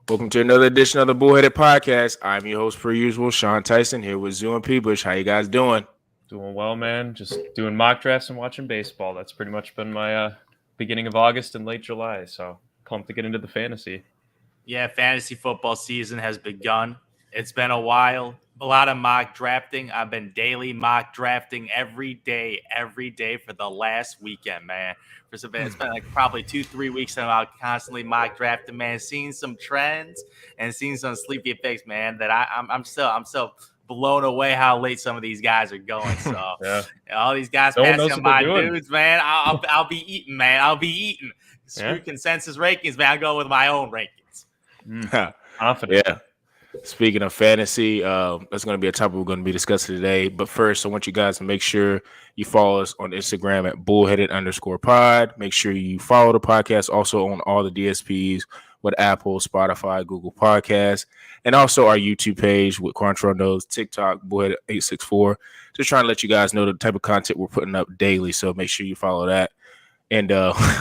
Welcome to another edition of the Bullheaded Podcast. I'm your host, per usual, Sean Tyson, here with Zoo and P. Bush. How you guys doing? Doing well, man. Just doing mock drafts and watching baseball. That's pretty much been my beginning of August and late July. So pumped to get into the fantasy. Yeah, fantasy football season has begun. It's been a while. A lot of mock drafting. I've been daily mock drafting every day for the last weekend, man. It's been like probably 2-3 weeks now. I'll constantly mock drafting, man. Seeing some trends and seeing some sleepy picks, man. That I'm still blown away how late some of these guys are going. So all these guys passing my dudes, man. I'll be eating, man. I'll be eating. Screw consensus rankings, man. I'll go with my own rankings. Confident. Yeah. Speaking of fantasy, that's going to be a topic we're going to be discussing today. But first, I want you guys to make sure you follow us on Instagram at bullheaded_pod. Make sure you follow the podcast also on all the DSPs with Apple, Spotify, Google Podcasts, and also our YouTube page with Quantro Knows, TikTok, Bullheaded864. Just trying to let you guys know the type of content we're putting up daily. So make sure you follow that. And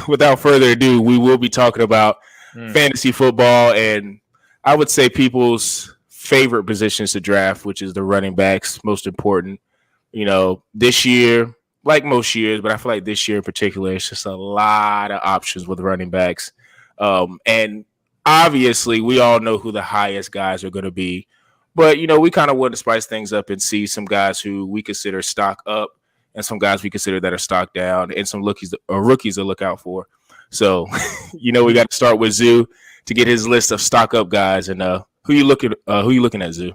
without further ado, we will be talking about fantasy football and I would say people's favorite positions to draft, which is the running backs, most important. You know, this year, like most years, but I feel like this year in particular, it's just a lot of options with running backs. And obviously, we all know who the highest guys are going to be. But, you know, we kind of want to spice things up and see some guys who we consider stock up and some guys we consider that are stock down and some rookies to look out for. So, you know, we got to start with Zoo to get his list of stock up guys, and who you looking at, Zoo?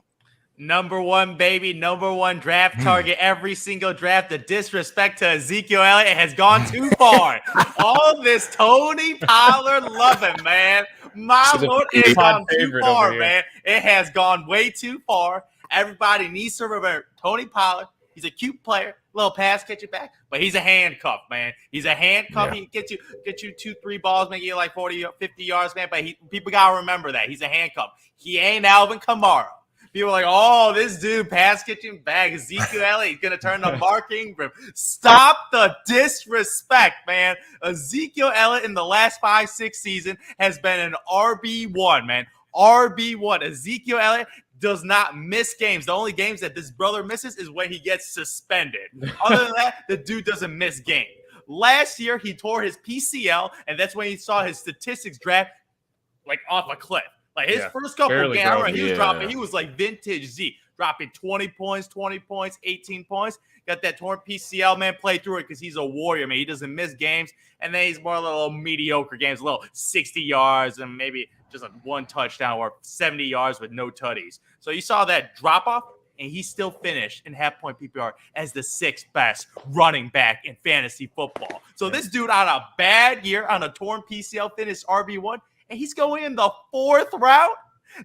Number one, baby, number one draft target every single draft. The disrespect to Ezekiel Elliott has gone too far. All this Tony Pollard loving, man. My lord, it's gone too far, man. It has gone way too far. Everybody needs to remember Tony Pollard. He's a cute player, little pass catch it back, but he's a handcuff, man. He's a handcuff. Yeah. He get you 2-3 balls, make you like 40, 50 yards, man. But people gotta remember that he's a handcuff. He ain't Alvin Kamara. People are like, oh, this dude pass catching back. Ezekiel Elliott, he's gonna turn to Mark Ingram. Stop the disrespect, man. Ezekiel Elliott in the last 5-6 seasons has been an RB1, man. RB1. Ezekiel Elliott does not miss games. The only games that this brother misses is when he gets suspended. Other than that, the dude doesn't miss games. Last year, he tore his PCL, and that's when he saw his statistics draft like off a cliff. Like his first couple games, I remember he was dropping. He was like vintage Z, dropping 20 points, 18 points. Got that torn PCL, man. Play through it because he's a warrior, man. He doesn't miss games, and then he's more a little mediocre games, a little 60 yards and maybe just like one touchdown or 70 yards with no tutties. So you saw that drop off, and he still finished in half-point PPR as the 6th best running back in fantasy football. So this dude on a bad year, on a torn PCL, finished RB1, and he's going in the 4th round?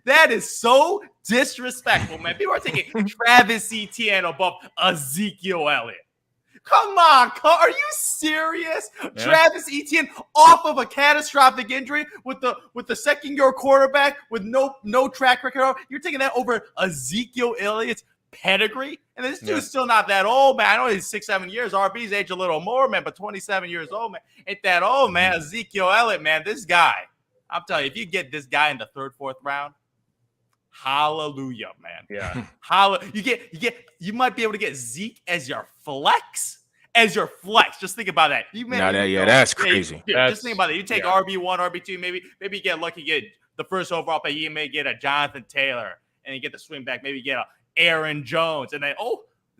That is so disrespectful, man. People are taking Travis Etienne above Ezekiel Elliott. Come on, are you serious? Yeah. Travis Etienne off of a catastrophic injury with the second-year quarterback with no track record. You're taking that over Ezekiel Elliott's pedigree? And this dude's still not that old, man. I know he's 6-7 years. RB's age a little more, man, but 27 years old, man. Ain't that old, man. Ezekiel Elliott, man, this guy. I'm telling you, if you get this guy in the 3rd, 4th round, hallelujah, man. Yeah. You might be able to get Zeke as your flex. Just think about that. That's crazy. Just think about it. You take RB1, RB2, maybe you get lucky, get the first overall pick. You may get a Jonathan Taylor, and you get the swing back. Maybe you get a Aaron Jones, and then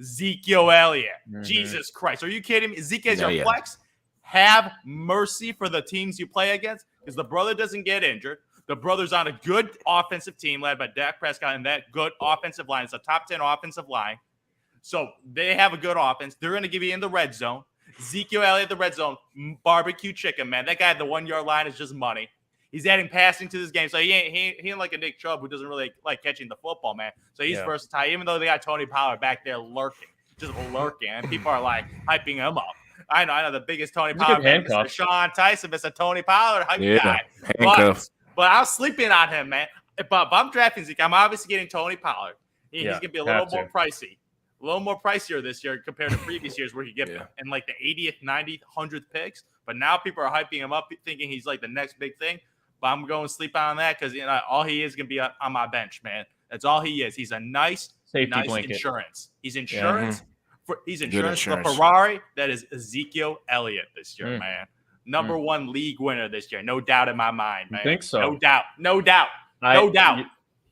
Ezekiel Elliott. Jesus Christ, are you kidding me? Zeke as your flex. Have mercy for the teams you play against, because the brother doesn't get injured. The brother's on a good offensive team led by Dak Prescott and that good offensive line. It's a top 10 offensive line. So they have a good offense. They're going to give you in the red zone. Ezekiel Elliott, the red zone, barbecue chicken, man. That guy at the 1-yard line is just money. He's adding passing to this game. So he ain't like a Nick Chubb who doesn't really like catching the football, man. So he's versatile, even though they got Tony Pollard back there lurking. And people are like hyping him up. I know the biggest Tony Pollard fan, Mr. Sean Tyson, Mr. Tony Pollard hype guy. But I was sleeping on him, man. But I'm drafting Zeke. I'm obviously getting Tony Pollard. He's going to be a little more pricey. A little more pricier this year compared to previous years where he get in like the 80th, 90th, 100th picks. But now people are hyping him up thinking he's like the next big thing. but I'm going to sleep on that because all he is going to be on my bench, man. That's all he is. He's a nice blanket. insurance. He's insurance. He's insurance for insurance. Ferrari. That is Ezekiel Elliott this year, man. Number one league winner this year. No doubt in my mind, man. You think so? No doubt.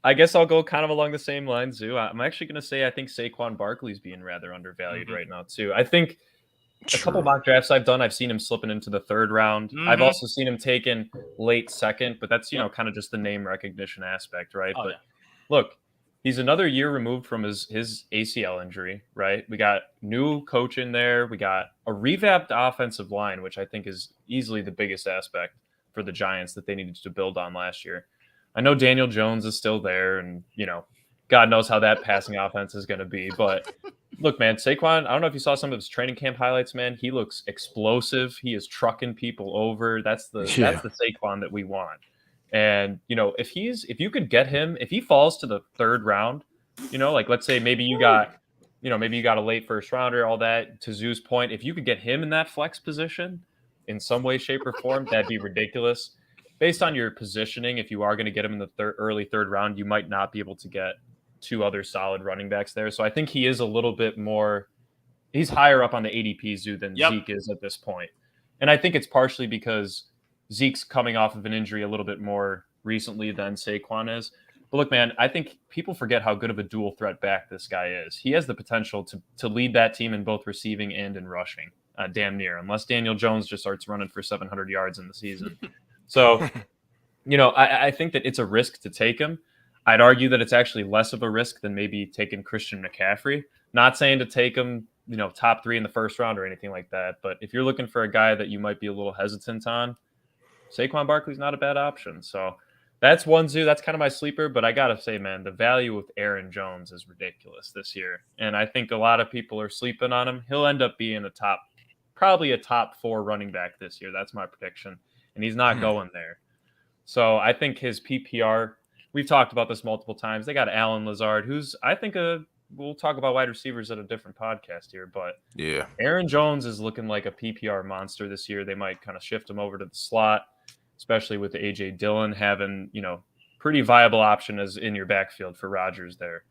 I guess I'll go kind of along the same lines, Zoo. I'm actually going to say I think Saquon Barkley's being rather undervalued right now, too. I think a couple mock drafts I've done, I've seen him slipping into the third round. I've also seen him taken late second, but that's, kind of just the name recognition aspect, right? But look, he's another year removed from his ACL injury, right? We got new coach in there. We got a revamped offensive line, which I think is easily the biggest aspect for the Giants that they needed to build on last year. I know Daniel Jones is still there, and, God knows how that passing offense is going to be. But look, man, Saquon, I don't know if you saw some of his training camp highlights, man. He looks explosive. He is trucking people over. That's the Saquon that we want. And, if you could get him, if he falls to the third round, like let's say maybe you got a late first rounder, all that, to Zoo's point, if you could get him in that flex position in some way, shape, or form, that'd be ridiculous. Based on your positioning, if you are going to get him in the early third round, you might not be able to get two other solid running backs there. So I think he is a little bit more, he's higher up on the ADP Zoo than Zeke is at this point. And I think it's partially because Zeke's coming off of an injury a little bit more recently than Saquon is. But look, man, I think people forget how good of a dual threat back this guy is. He has the potential to lead that team in both receiving and in rushing, damn near, unless Daniel Jones just starts running for 700 yards in the season. So, I think that it's a risk to take him. I'd argue that it's actually less of a risk than maybe taking Christian McCaffrey. Not saying to take him, top 3 in the first round or anything like that. But if you're looking for a guy that you might be a little hesitant on, Saquon Barkley's not a bad option. So that's one Zoo. That's kind of my sleeper. But I got to say, man, the value with Aaron Jones is ridiculous this year. And I think a lot of people are sleeping on him. He'll end up being probably a top 4 running back this year. That's my prediction. And he's not going there. So I think his PPR, we've talked about this multiple times. They got Allen Lazard, who's, I think, we'll talk about wide receivers at a different podcast here. But Aaron Jones is looking like a PPR monster this year. They might kind of shift him over to the slot, especially with the A.J. Dillon having, pretty viable option as in your backfield for Rodgers there.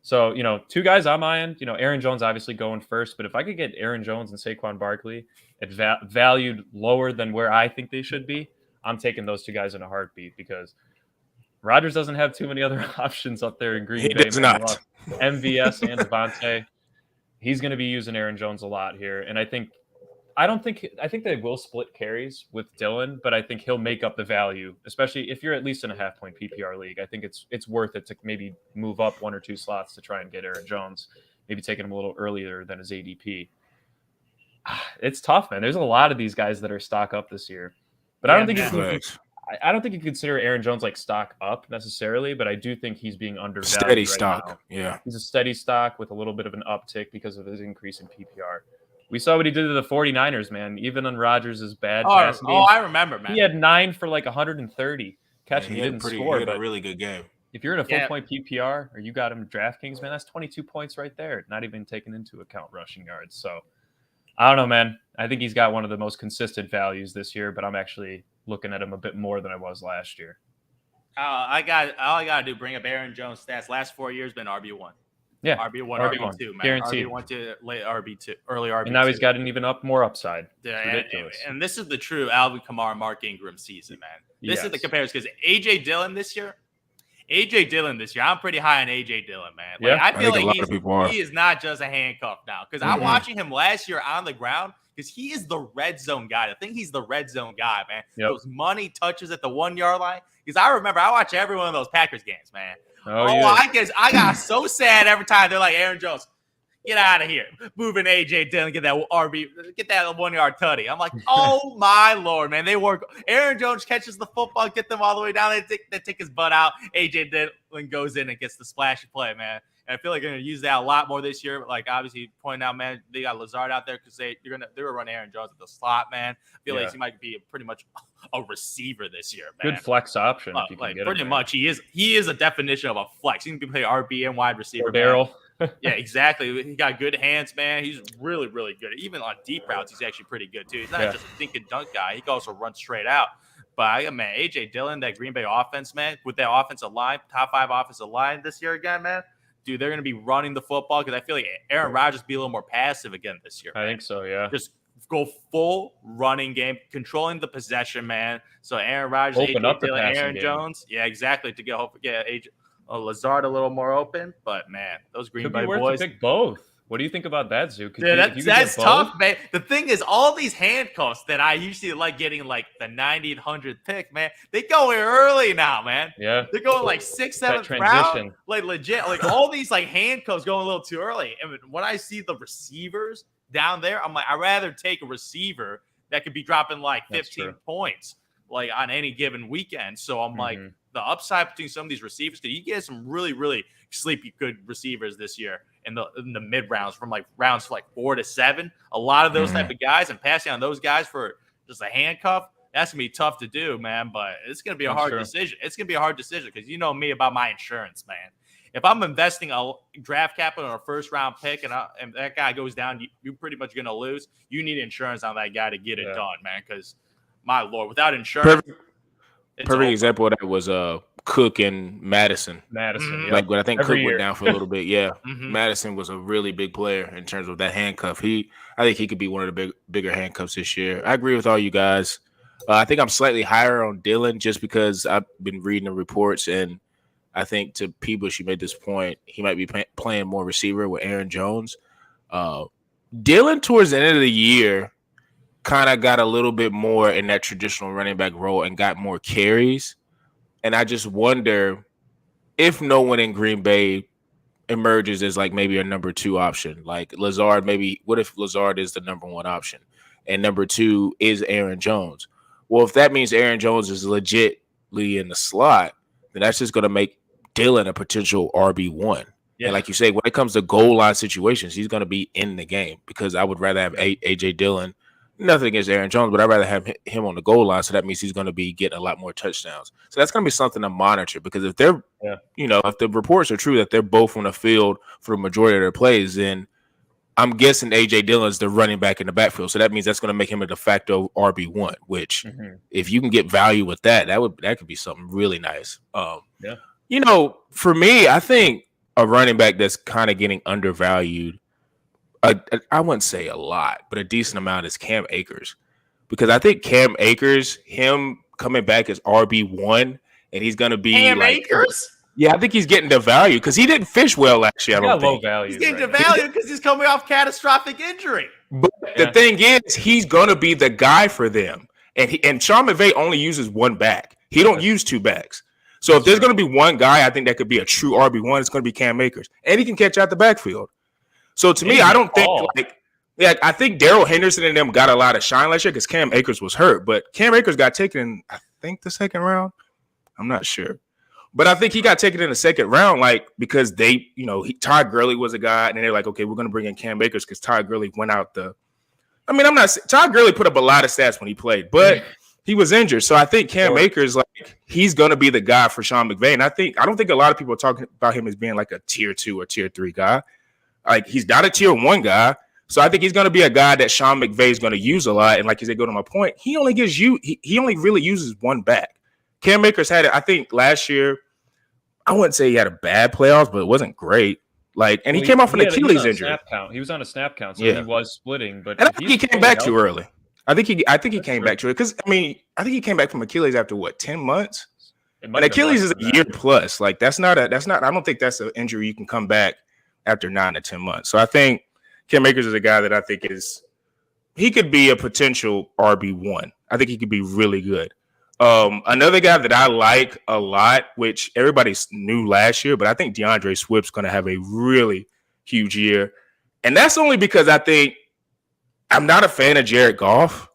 So, two guys on my end, Aaron Jones obviously going first, but if I could get Aaron Jones and Saquon Barkley at valued lower than where I think they should be, I'm taking those two guys in a heartbeat because Rodgers doesn't have too many other options up there in Green Bay. He does not. MVS and Devontae. He's going to be using Aaron Jones a lot here. And I think they will split carries with Dillon, but I think he'll make up the value, especially if you're at least in a half-point PPR league. I think it's worth it to maybe move up 1 or 2 slots to try and get Aaron Jones, maybe taking him a little earlier than his ADP. It's tough, man. There's a lot of these guys that are stock up this year, but I don't think you consider Aaron Jones like stock up necessarily, but I do think he's being undervalued. Steady stock. Yeah. He's a steady stock with a little bit of an uptick because of his increase in PPR. We saw what he did to the 49ers, man. Even on Rodgers' bad passing game. I remember, man. He had 9 for like 130 catching. He didn't score, he had but a really good game. If you're in a full-point PPR or you got him DraftKings, man, that's 22 points right there, not even taking into account rushing yards. So I don't know, man. I think he's got one of the most consistent values this year, but I'm actually looking at him a bit more than I was last year. All I got to do, bring up Aaron Jones' stats. Last 4 years been RB1. Yeah, RB1, RB2, man. Guaranteed. RB1 to late RB2, early RB2. And now he's got an even more upside. Yeah, and this is the true Alvin Kamara, Mark Ingram season, man. This is the comparison because A.J. Dillon this year, I'm pretty high on A.J. Dillon, man. Like, I feel like he is not just a handcuff now because I'm watching him last year on the ground because he is the red zone guy. I think he's the red zone guy, man. Yep. Those money touches at the 1 yard line. Because I remember I watch every one of those Packers games, man. Yeah. I got so sad every time they're like, Aaron Jones, get out of here. Moving A.J. Dillon, get that 1 yard tutty. I'm like, oh my Lord, man. They work. Aaron Jones catches the football, get them all the way down. They take his butt out. A.J. Dillon goes in and gets the splashy play, man. And I feel like they're going to use that a lot more this year. Like, obviously, pointing out, man, they got Lazard out there because they were running Aaron Jones at the slot, man. I feel like he might be pretty much a receiver this year, man. Good flex option. If you can get pretty him, much, he is a definition of a flex. He can play RB and wide receiver. Daryl. Yeah, exactly. He got good hands, man. He's really, really good. Even on deep routes, he's actually pretty good, too. He's not just a dink and dunk guy. He can also run straight out. Man, AJ Dillon, that Green Bay offense, man, with that offensive line, top 5 offensive line this year again, man. Dude, they're going to be running the football because I feel like Aaron Rodgers be a little more passive again this year. I think so, yeah. Just go full running game, controlling the possession, man. So Aaron Rodgers, Open up the Dillon, passing Aaron game. Jones, yeah, exactly, to get Lazard a little more open. But man, those Green Bay boys to pick both. What do you think about that, Zoo? Dude, that's tough, man. The thing is, all these handcuffs that I usually like getting like the 90th, 100th pick, man, they go in early now, man. Yeah. They're going like 6th, 7th round. Like legit, like all these like handcuffs going a little too early. And when I see the receivers down there, I'm like, I'd rather take a receiver that could be dropping like 15 points like on any given weekend. So I'm like, the upside between some of these receivers, you get some really, really sleepy good receivers this year in the mid rounds from like rounds like 4 to 7. A lot of those type of guys, and passing on those guys for just a handcuff, that's gonna be tough to do, man. But it's gonna be a hard decision. It's gonna be a hard decision because you know me about my insurance, man. If I'm investing a draft capital in a first round pick and that guy goes down, you're pretty much gonna lose. You need insurance on that guy to get it done, man. Because my lord, without insurance. Perfect example of that was Cook and Madison. Like when I think Cook went down for a little bit. Yeah, Madison was a really big player in terms of that handcuff. I think he could be one of the bigger handcuffs this year. I agree with all you guys. I think I'm slightly higher on Dillon just because I've been reading the reports, and I think to Peebush, you made this point. He might be playing more receiver with Aaron Jones. Dillon towards the end of the year kind of got a little bit more in that traditional running back role and got more carries. And I just wonder if no one in Green Bay emerges as like maybe a number 2 option, like Lazard. Maybe what if Lazard is the number 1 option and number 2 is Aaron Jones? Well, if that means Aaron Jones is legitly in the slot, then that's just going to make Dillon a potential RB1. Yeah. And like you say, when it comes to goal line situations, he's going to be in the game because I would rather have AJ Dillon. Nothing against Aaron Jones, but I'd rather have him on the goal line. So that means he's going to be getting a lot more touchdowns. So that's going to be something to monitor because if they're, if the reports are true that they're both on the field for the majority of their plays, then I'm guessing AJ Dillon's the running back in the backfield. So that means that's going to make him a de facto RB1, which if you can get value with that could be something really nice. For me, I think a running back that's kind of getting undervalued, I wouldn't say a lot, but a decent amount is Cam Akers. Because I think Cam Akers, him coming back as RB1, and he's going to be Cam Akers? Yeah, I think he's getting the value because he didn't fish well last year. I don't think. Low value. He's getting the value because he's coming off catastrophic injury. But the thing is, he's going to be the guy for them. And Sean McVay only uses 1 back. He don't use 2 backs. So if there's going to be one guy I think that could be a true RB1, it's going to be Cam Akers. And he can catch out the backfield. So to me, I don't think I think Darrell Henderson and them got a lot of shine last year because Cam Akers was hurt. But Cam Akers got taken in, I think, the 2nd round. I'm not sure. But I think he got taken in the 2nd round, because they, Todd Gurley was a guy, and they're like, okay, we're going to bring in Cam Akers because Todd Gurley went out Todd Gurley put up a lot of stats when he played, but he was injured. So I think Cam Akers, he's going to be the guy for Sean McVay. And I don't think a lot of people are talking about him as being like a tier 2 or tier 3 guy. He's not a tier 1 guy. So I think he's going to be a guy that Sean McVay is going to use a lot. And like you said, go to my point, he only really uses 1 back. Cam Akers had it, I think, last year. I wouldn't say he had a bad playoffs, but it wasn't great. He came off an Achilles injury. He was on a snap count, so he was splitting. But I think he came back too early. I think he came back too early because I think he came back from Achilles after 10 months. And Achilles is a year plus. That's not. I don't think that's an injury you can come back after 9 to 10 months. So I think Cam Akers is a guy that I think he could be a potential RB1. I think he could be really good. Another guy that I like a lot, which everybody knew last year, but I think Deandre Swift's going to have a really huge year. And that's only because I think I'm not a fan of Jared Goff,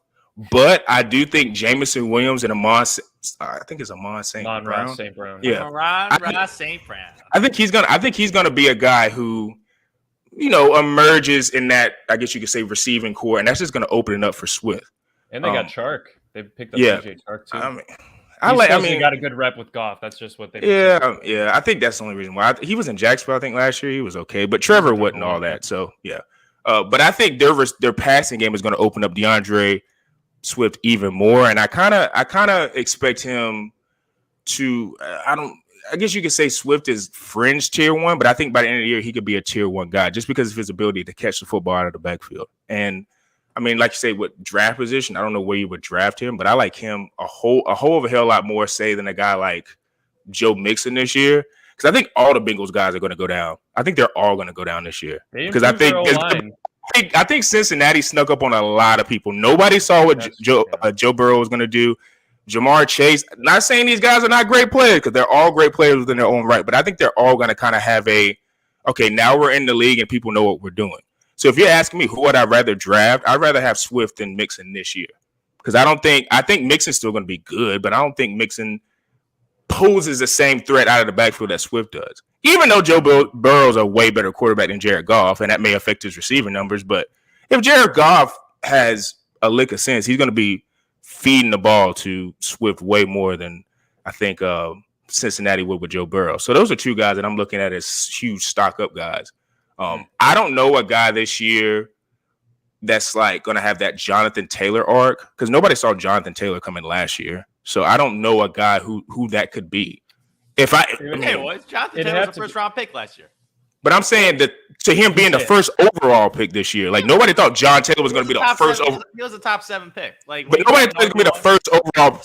but I do think Jameson Williams and Amon St. Brown. Yeah. Amon St. Brown. I think he's gonna be a guy who, emerges in that, I guess you could say, receiving core, and that's just gonna open it up for Swift. And they got Chark. They picked up DJ Chark too. He got a good rep with Goff. That's just what they. Yeah. I think that's the only reason why he was in Jacksonville. I think last year he was okay, but Trevor wasn't all that. So yeah. But I think their passing game is going to open up Deandre Swift even more, and I kind of expect him to. I guess you could say Swift is fringe tier 1, but I think by the end of the year he could be a tier 1 guy just because of his ability to catch the football out of the backfield. And I mean, like you say, with draft position, I don't know where you would draft him, but I like him a whole of a hell lot more, say, than a guy like Joe Mixon this year. Because I think all the Bengals guys are going to go down. I think they're all going to go down this year. Because I think Cincinnati snuck up on a lot of people. Nobody saw what Joe Burrow was going to do. Jamar Chase, not saying these guys are not great players because they're all great players within their own right, but I think they're all going to kind of have okay, now we're in the league and people know what we're doing. So if you're asking me who would I rather draft, I'd rather have Swift than Mixon this year. Because I think Mixon's still going to be good, but I don't think Mixon poses the same threat out of the backfield that Swift does. Even though Joe Burrow's a way better quarterback than Jared Goff, and that may affect his receiving numbers, but if Jared Goff has a lick of sense, he's going to be feeding the ball to Swift way more than I think Cincinnati would with Joe Burrow. So those are two guys that I'm looking at as huge stock up guys. I don't know a guy this year that's like going to have that Jonathan Taylor arc because nobody saw Jonathan Taylor coming last year. So I don't know a guy who that could be. Jonathan Taylor was a first-round pick last year. But I'm saying that to him being the first overall pick this year, like nobody thought John Taylor was going to be the first overall. He was a top 7 pick. Like, but nobody thought he was going to be the first overall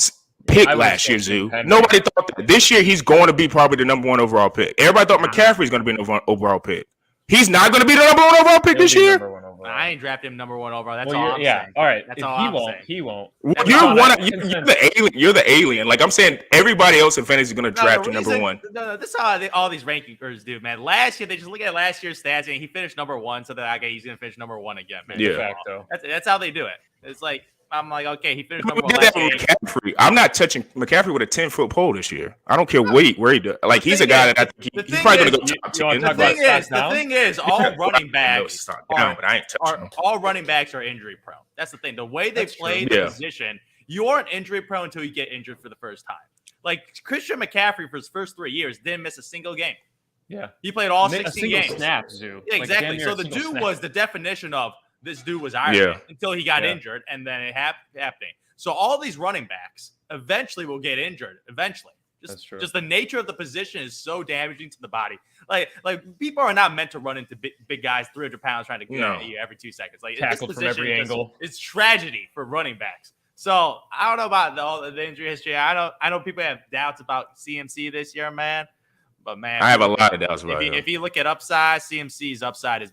pick last year, Zoo. Nobody thought that. This year he's going to be probably the number 1 overall pick. Everybody thought McCaffrey's going to be the number 1 overall pick. He's not going to be the number 1 overall pick this year. I ain't drafting him number 1 overall. That's all I'm saying. All right. That's all I'm saying. He won't. You're the alien. You're the alien. Like I'm saying, everybody else in fantasy is going to draft you number 1. No, this is how all these rankers do, man. Last year, they just look at last year's stats and he finished number 1, so that he's going to finish number 1 again, man. Yeah. That's how they do it. It's like, I'm like, okay, he finished number 1 last year. McCaffrey. I'm not touching McCaffrey with a 10-foot pole this year. I don't care where he does. Like he's a guy that I think he's probably going to go top 10. The thing is, all running backs all running backs are injury prone. That's the thing. The way they play the position, you aren't injury prone until you get injured for the first time. Like Christian McCaffrey for his first 3 years didn't miss a single game. Yeah, he played all 16 games. Snaps, Zoo. Yeah, exactly. So the dude was the definition of this dude was Iron Man until he got injured, and then it happening. So all these running backs eventually will get injured. Eventually, just the nature of the position is so damaging to the body. Like people are not meant to run into big guys, 300 pounds, trying to get at you every 2 seconds. Like tackled from every angle. It's tragedy for running backs. So I don't know about the injury history. I know people have doubts about CMC this year, man. But man, I have a lot of doubts about him. If you look at upside, CMC's upside is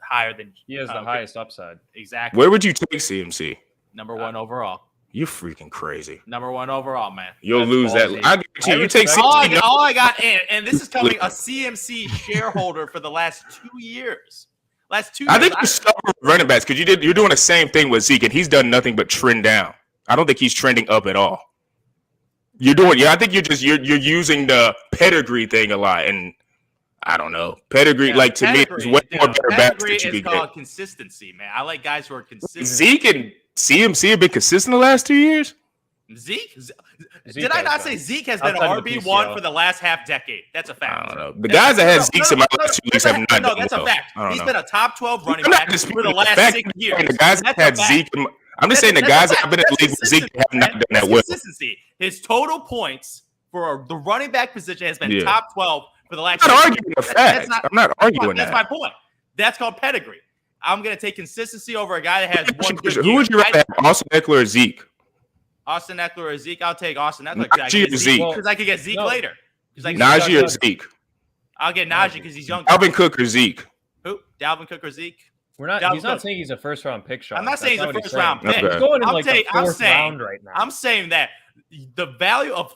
higher than he has the highest upside. Exactly. Where would you take CMC? Number 1 overall. You're freaking crazy. Number 1 overall, man. You'll lose that. I guarantee you take CMC. All I got, and this is coming a CMC shareholder for the last 2 years. I think you're stubborn running backs because you're doing the same thing with Zeke, and he's done nothing but trend down. I don't think he's trending up at all. I think you're using the pedigree thing a lot, and I don't know. Pedigree, to me, is way more better backs that you could get. Consistency, man. I like guys who are consistent. Zeke and CMC have been consistent the last 2 years. Zeke did I not say Zeke has been RB1 for the last half decade? That's a fact. I don't know. The guys that had Zeke in my last 2 weeks have not. No, that's a fact. He's been a top 12 running back for the last 6 years. The guys that had Zeke. I'm just saying the guys that have been in the league with Zeke have not done that well. Consistency. His total points for the running back position has been top 12 for the last. I'm not arguing the fact. I'm not arguing that. That's my point. That's called pedigree. I'm going to take consistency over a guy that has one good year. Who would you rather have, Austin Eckler or Zeke? Austin Eckler or Zeke? I'll take Austin Eckler because I could get Zeke later. Najee or Zeke? I'll get Najee because he's young. Dalvin Cook or Zeke? Who? Dalvin Cook or Zeke? He's not saying he's a first-round pick, Sean. I'm not saying he's a first-round pick. He's going in the fourth round right now. I'm saying that the value of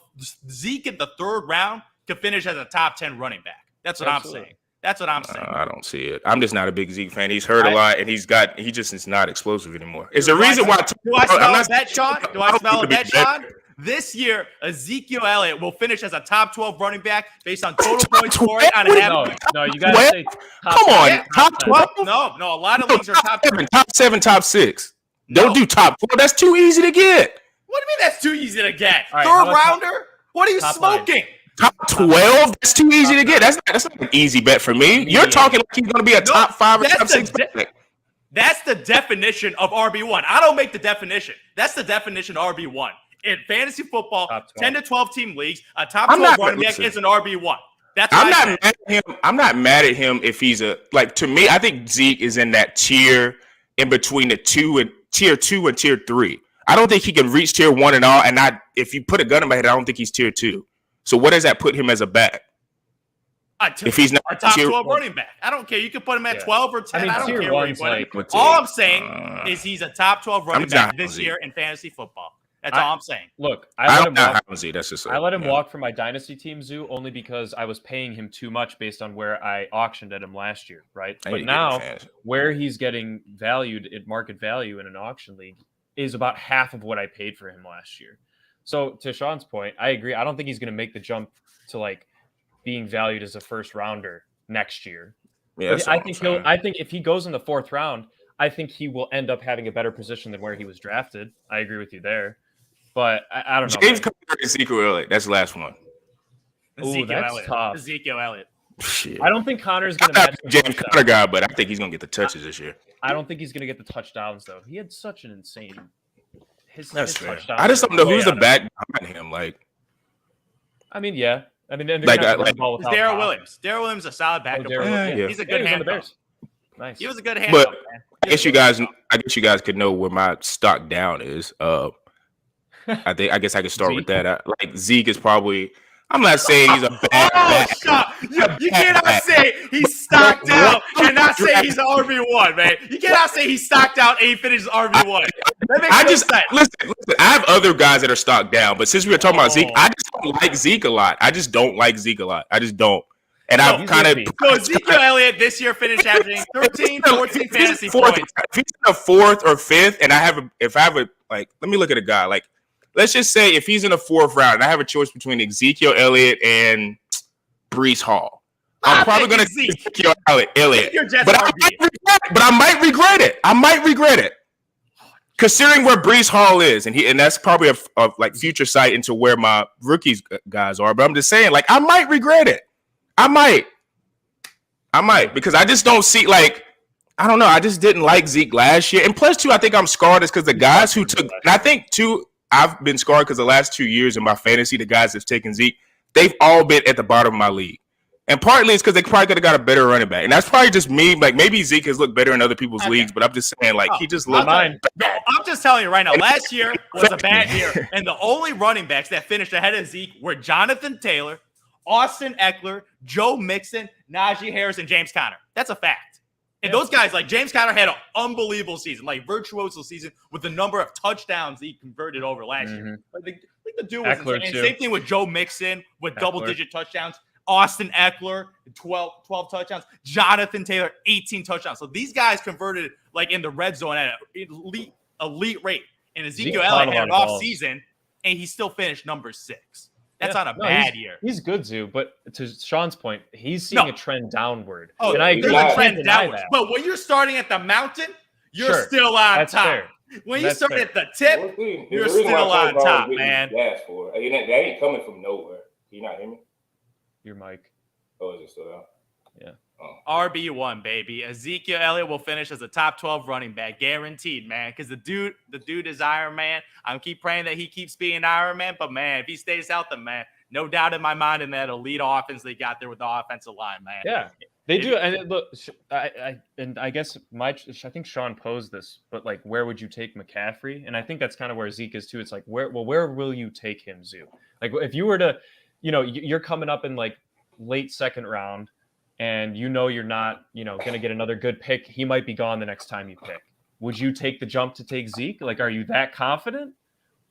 Zeke in the 3rd round could finish as a top 10 running back. That's what I'm saying. That's what I'm saying. I don't see it. I'm just not a big Zeke fan. He's hurt a lot, and he just is not explosive anymore. It's the reason why. Do I smell a bet, Sean? Do I smell a bet, Sean? This year, Ezekiel Elliott will finish as a top 12 running back based on total points scored on an average. No, you got to say come on, top 12? No, a lot of leagues are top 7, top 7, top 6. Don't do top 4. That's too easy to get. What do you mean that's too easy to get? Right, 3rd rounder? What are you smoking? Top 12? That's too easy to get. That's not an easy bet for me. You're talking like he's going to be a top 5 or top 6 pick. That's the definition of RB1. I don't make the definition. That's the definition of RB1. In fantasy football, 10 to 12 team leagues, a top 12 running back is an RB1. I'm not mad at him. I'm not mad at him if he's to me, I think Zeke is in that tier in between the tier 2 and tier 3. I don't think he can reach tier 1 and all. And if you put a gun in my head, I don't think he's tier 2. So what does that put him as a back? If he's not a top 12 running back, I don't care. You can put him at 12 or 10. I don't care where you put him. All I'm saying is he's a top 12 running back this year in fantasy football. That's all I'm saying. Look, I let him yeah. walk for my dynasty team, Zoo, only because I was paying him too much based on where I auctioned at him last year, right? But now, where he's getting valued at market value in an auction league is about half of what I paid for him last year. So to Sean's point, I agree. I don't think he's going to make the jump to being valued as a first rounder next year. Yeah, I think if he goes in the 4th round, I think he will end up having a better position than where he was drafted. I agree with you there. But I don't know. James Conner, Ezekiel Elliott. That's the last one. Ezekiel Elliott. Shit. I don't think Connor's going to match the James Conner guy, but I think he's going to get the touches this year. I don't think he's going to get the touchdowns, though. He had such an insane his touchdowns. I just don't know who's the back behind him. I mean, yeah. I mean, Darrell Williams. Darrell Williams is a solid backup. He's a good handcuff. Nice. He was a good handcuff. But I guess you guys could know where my stock down is. I guess I could start with that. Zeke is probably. I'm not saying he's a bad. Stop! You cannot say he's stocked out and not say he's an RB1, man. You cannot say he's stocked out and he finishes RB1. Listen. I have other guys that are stocked down, but since we were talking about Zeke, I just don't like Zeke a lot. I just don't. And I've kind of so Ezekiel Elliott this year finished averaging 13, 14 fantasy points. If he's in the 4th or 5th, and let me look at a guy let's just say if he's in the 4th round and I have a choice between Ezekiel Elliott and Breece Hall, I'm probably going to take Ezekiel Elliott. But I might regret it. I might regret it. Considering where Breece Hall is, and that's probably a future sight into where my rookies guys are. But I'm just saying, I might regret it. I might because I just don't see I don't know. I just didn't like Zeke last year, and plus too, I think I'm scarred is because the guys who took, and I think too, I've been scarred because the last 2 years in my fantasy, the guys that's taken Zeke, they've all been at the bottom of my league. And partly it's because they probably could have got a better running back. And that's probably just me. Maybe Zeke has looked better in other people's leagues, but I'm just saying, he just looked bad. No, I'm just telling you right now, last year was a bad year. And the only running backs that finished ahead of Zeke were Jonathan Taylor, Austin Eckler, Joe Mixon, Najee Harris, and James Conner. That's a fact. And those guys, James Conner, had an unbelievable season, virtuoso season with the number of touchdowns he converted over last year. The dude was insane. Same thing with Joe Mixon with double-digit touchdowns. Austin Eckler, 12 touchdowns. Jonathan Taylor, 18 touchdowns. So these guys converted in the red zone at an elite rate. And Ezekiel Elliott had an off season, and he still finished number 6. That's not a bad year. He's good, Zoo, but to Sean's point, he's seeing a trend downward. Oh, and I agree. There's a trend downward. But when you're starting at the mountain, you're still on top. Fair. When you start at the tip, you're still on top, man. That ain't coming from nowhere. Can you not hear me? Your mic. Oh, is it still out? Yeah. RB1, baby. Ezekiel Elliott will finish as a top 12 running back, guaranteed, man. Because the dude is Iron Man. I keep praying that he keeps being Iron Man, but man, if he stays healthy, man, no doubt in my mind in that elite offense they got there with the offensive line, man. Yeah, they do. And look, I guess I think Sean posed this, but where would you take McCaffrey? And I think that's kind of where Zeke is too. It's where will you take him, Zoo? If you were to, you're coming up in late 2nd round. And you're not, going to get another good pick. He might be gone the next time you pick. Would you take the jump to take Zeke? Are you that confident?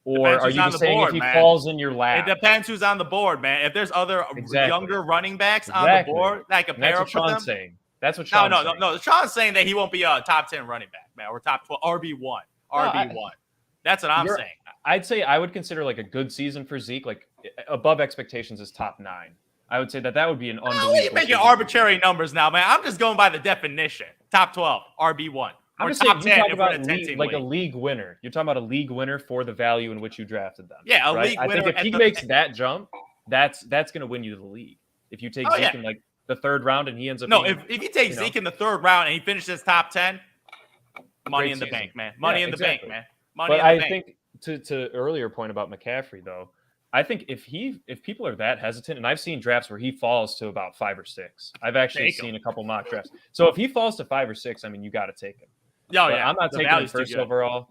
Or are you just saying if he falls in your lap? It depends who's on the board, man. If there's other younger running backs on the board, I can pair up with them. That's what Sean's saying. That's what Sean's saying. No. Sean's saying that he won't be a top 10 running back, man, or top 12, RB1. That's what I'm saying. I'd say I would consider a good season for Zeke, above expectations is top 9. I would say that would be an unbelievable. You're making arbitrary numbers now, man. I'm just going by the definition. Top 12, RB1. I'm just saying, you're talking about a league winner. You're talking about a league winner for the value in which you drafted them. Yeah, league winner. I think if he makes that jump, that's going to win you the league. If you take Zeke in the 3rd round and he ends up if you take Zeke in the 3rd round and he finishes top 10, Money in the bank, man. Money in the bank, man. Money in the bank. But I think to earlier point about McCaffrey, though, I think if people are that hesitant, and I've seen drafts where he falls to about 5 or 6. I've actually seen a couple mock drafts. So if he falls to 5 or 6, I mean, you got to take him. Oh, yeah. I'm not taking him first overall.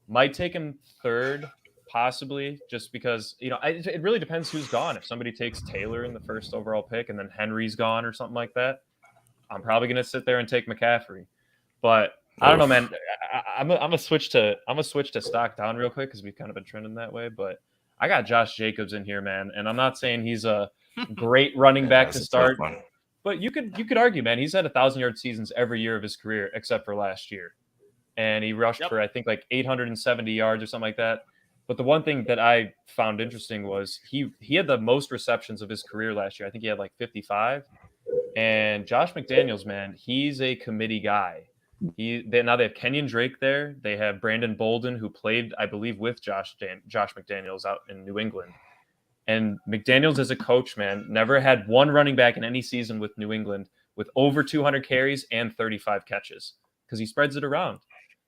Might take him third, possibly, just because, it really depends who's gone. If somebody takes Taylor in the first overall pick and then Henry's gone or something like that, I'm probably going to sit there and take McCaffrey. But I don't know, man. I'm gonna switch to stock down real quick because we've kind of been trending that way. But I got Josh Jacobs in here, man, and I'm not saying he's a great running back to start, but you could argue, man, he's had 1,000-yard seasons every year of his career except for last year, and he rushed for I think like 870 yards or something like that. But the one thing that I found interesting was he had the most receptions of his career last year. I think he had like 55. And Josh McDaniels, man, he's a committee guy. Now they have Kenyon Drake there. They have Brandon Bolden, who played, I believe, with Josh McDaniels out in New England. And McDaniels as a coach, man, never had one running back in any season with New England with over 200 carries and 35 catches because he spreads it around.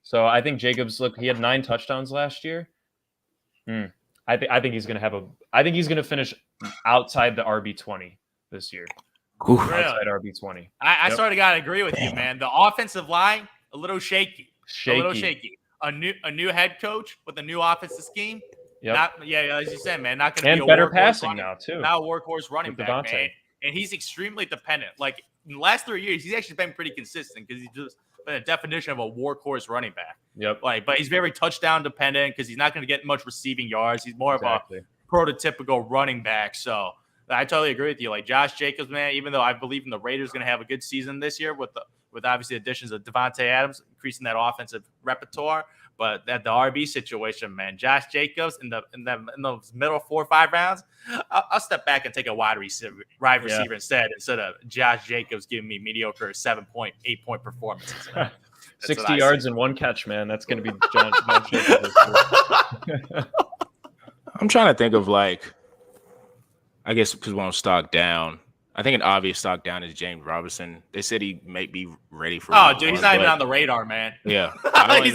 So I think Jacobs, look, he had 9 touchdowns last year. I think he's going to finish outside the RB20 this year. Outside RB20. I sort of got to agree with you, man. The offensive line, a little shaky. A little shaky. A new head coach with a new offensive scheme. Yep. As you said, man, not going to be a better passing now, too. Now a workhorse running back, man. And he's extremely dependent. Like, in the last 3 years, he's actually been pretty consistent because he's just been a definition of a workhorse running back. Yep. But he's very touchdown dependent because he's not going to get much receiving yards. He's more of a prototypical running back. So I totally agree with you. Like Josh Jacobs, man, even though I believe in the Raiders going to have a good season this year with obviously additions of Devontae Adams, increasing that offensive repertoire. But at the RB situation, man, Josh Jacobs in those middle 4 or 5 rounds, I'll step back and take a wide receiver instead of Josh Jacobs giving me mediocre 7.8 point performances. 60 yards and 1 catch, man. That's going to be Josh Jacobs. I'm trying to think of I guess because we're on stock down. I think an obvious stock down is James Robinson. They said he might be ready for. Oh, dude, he's not even on the radar, man. Yeah, I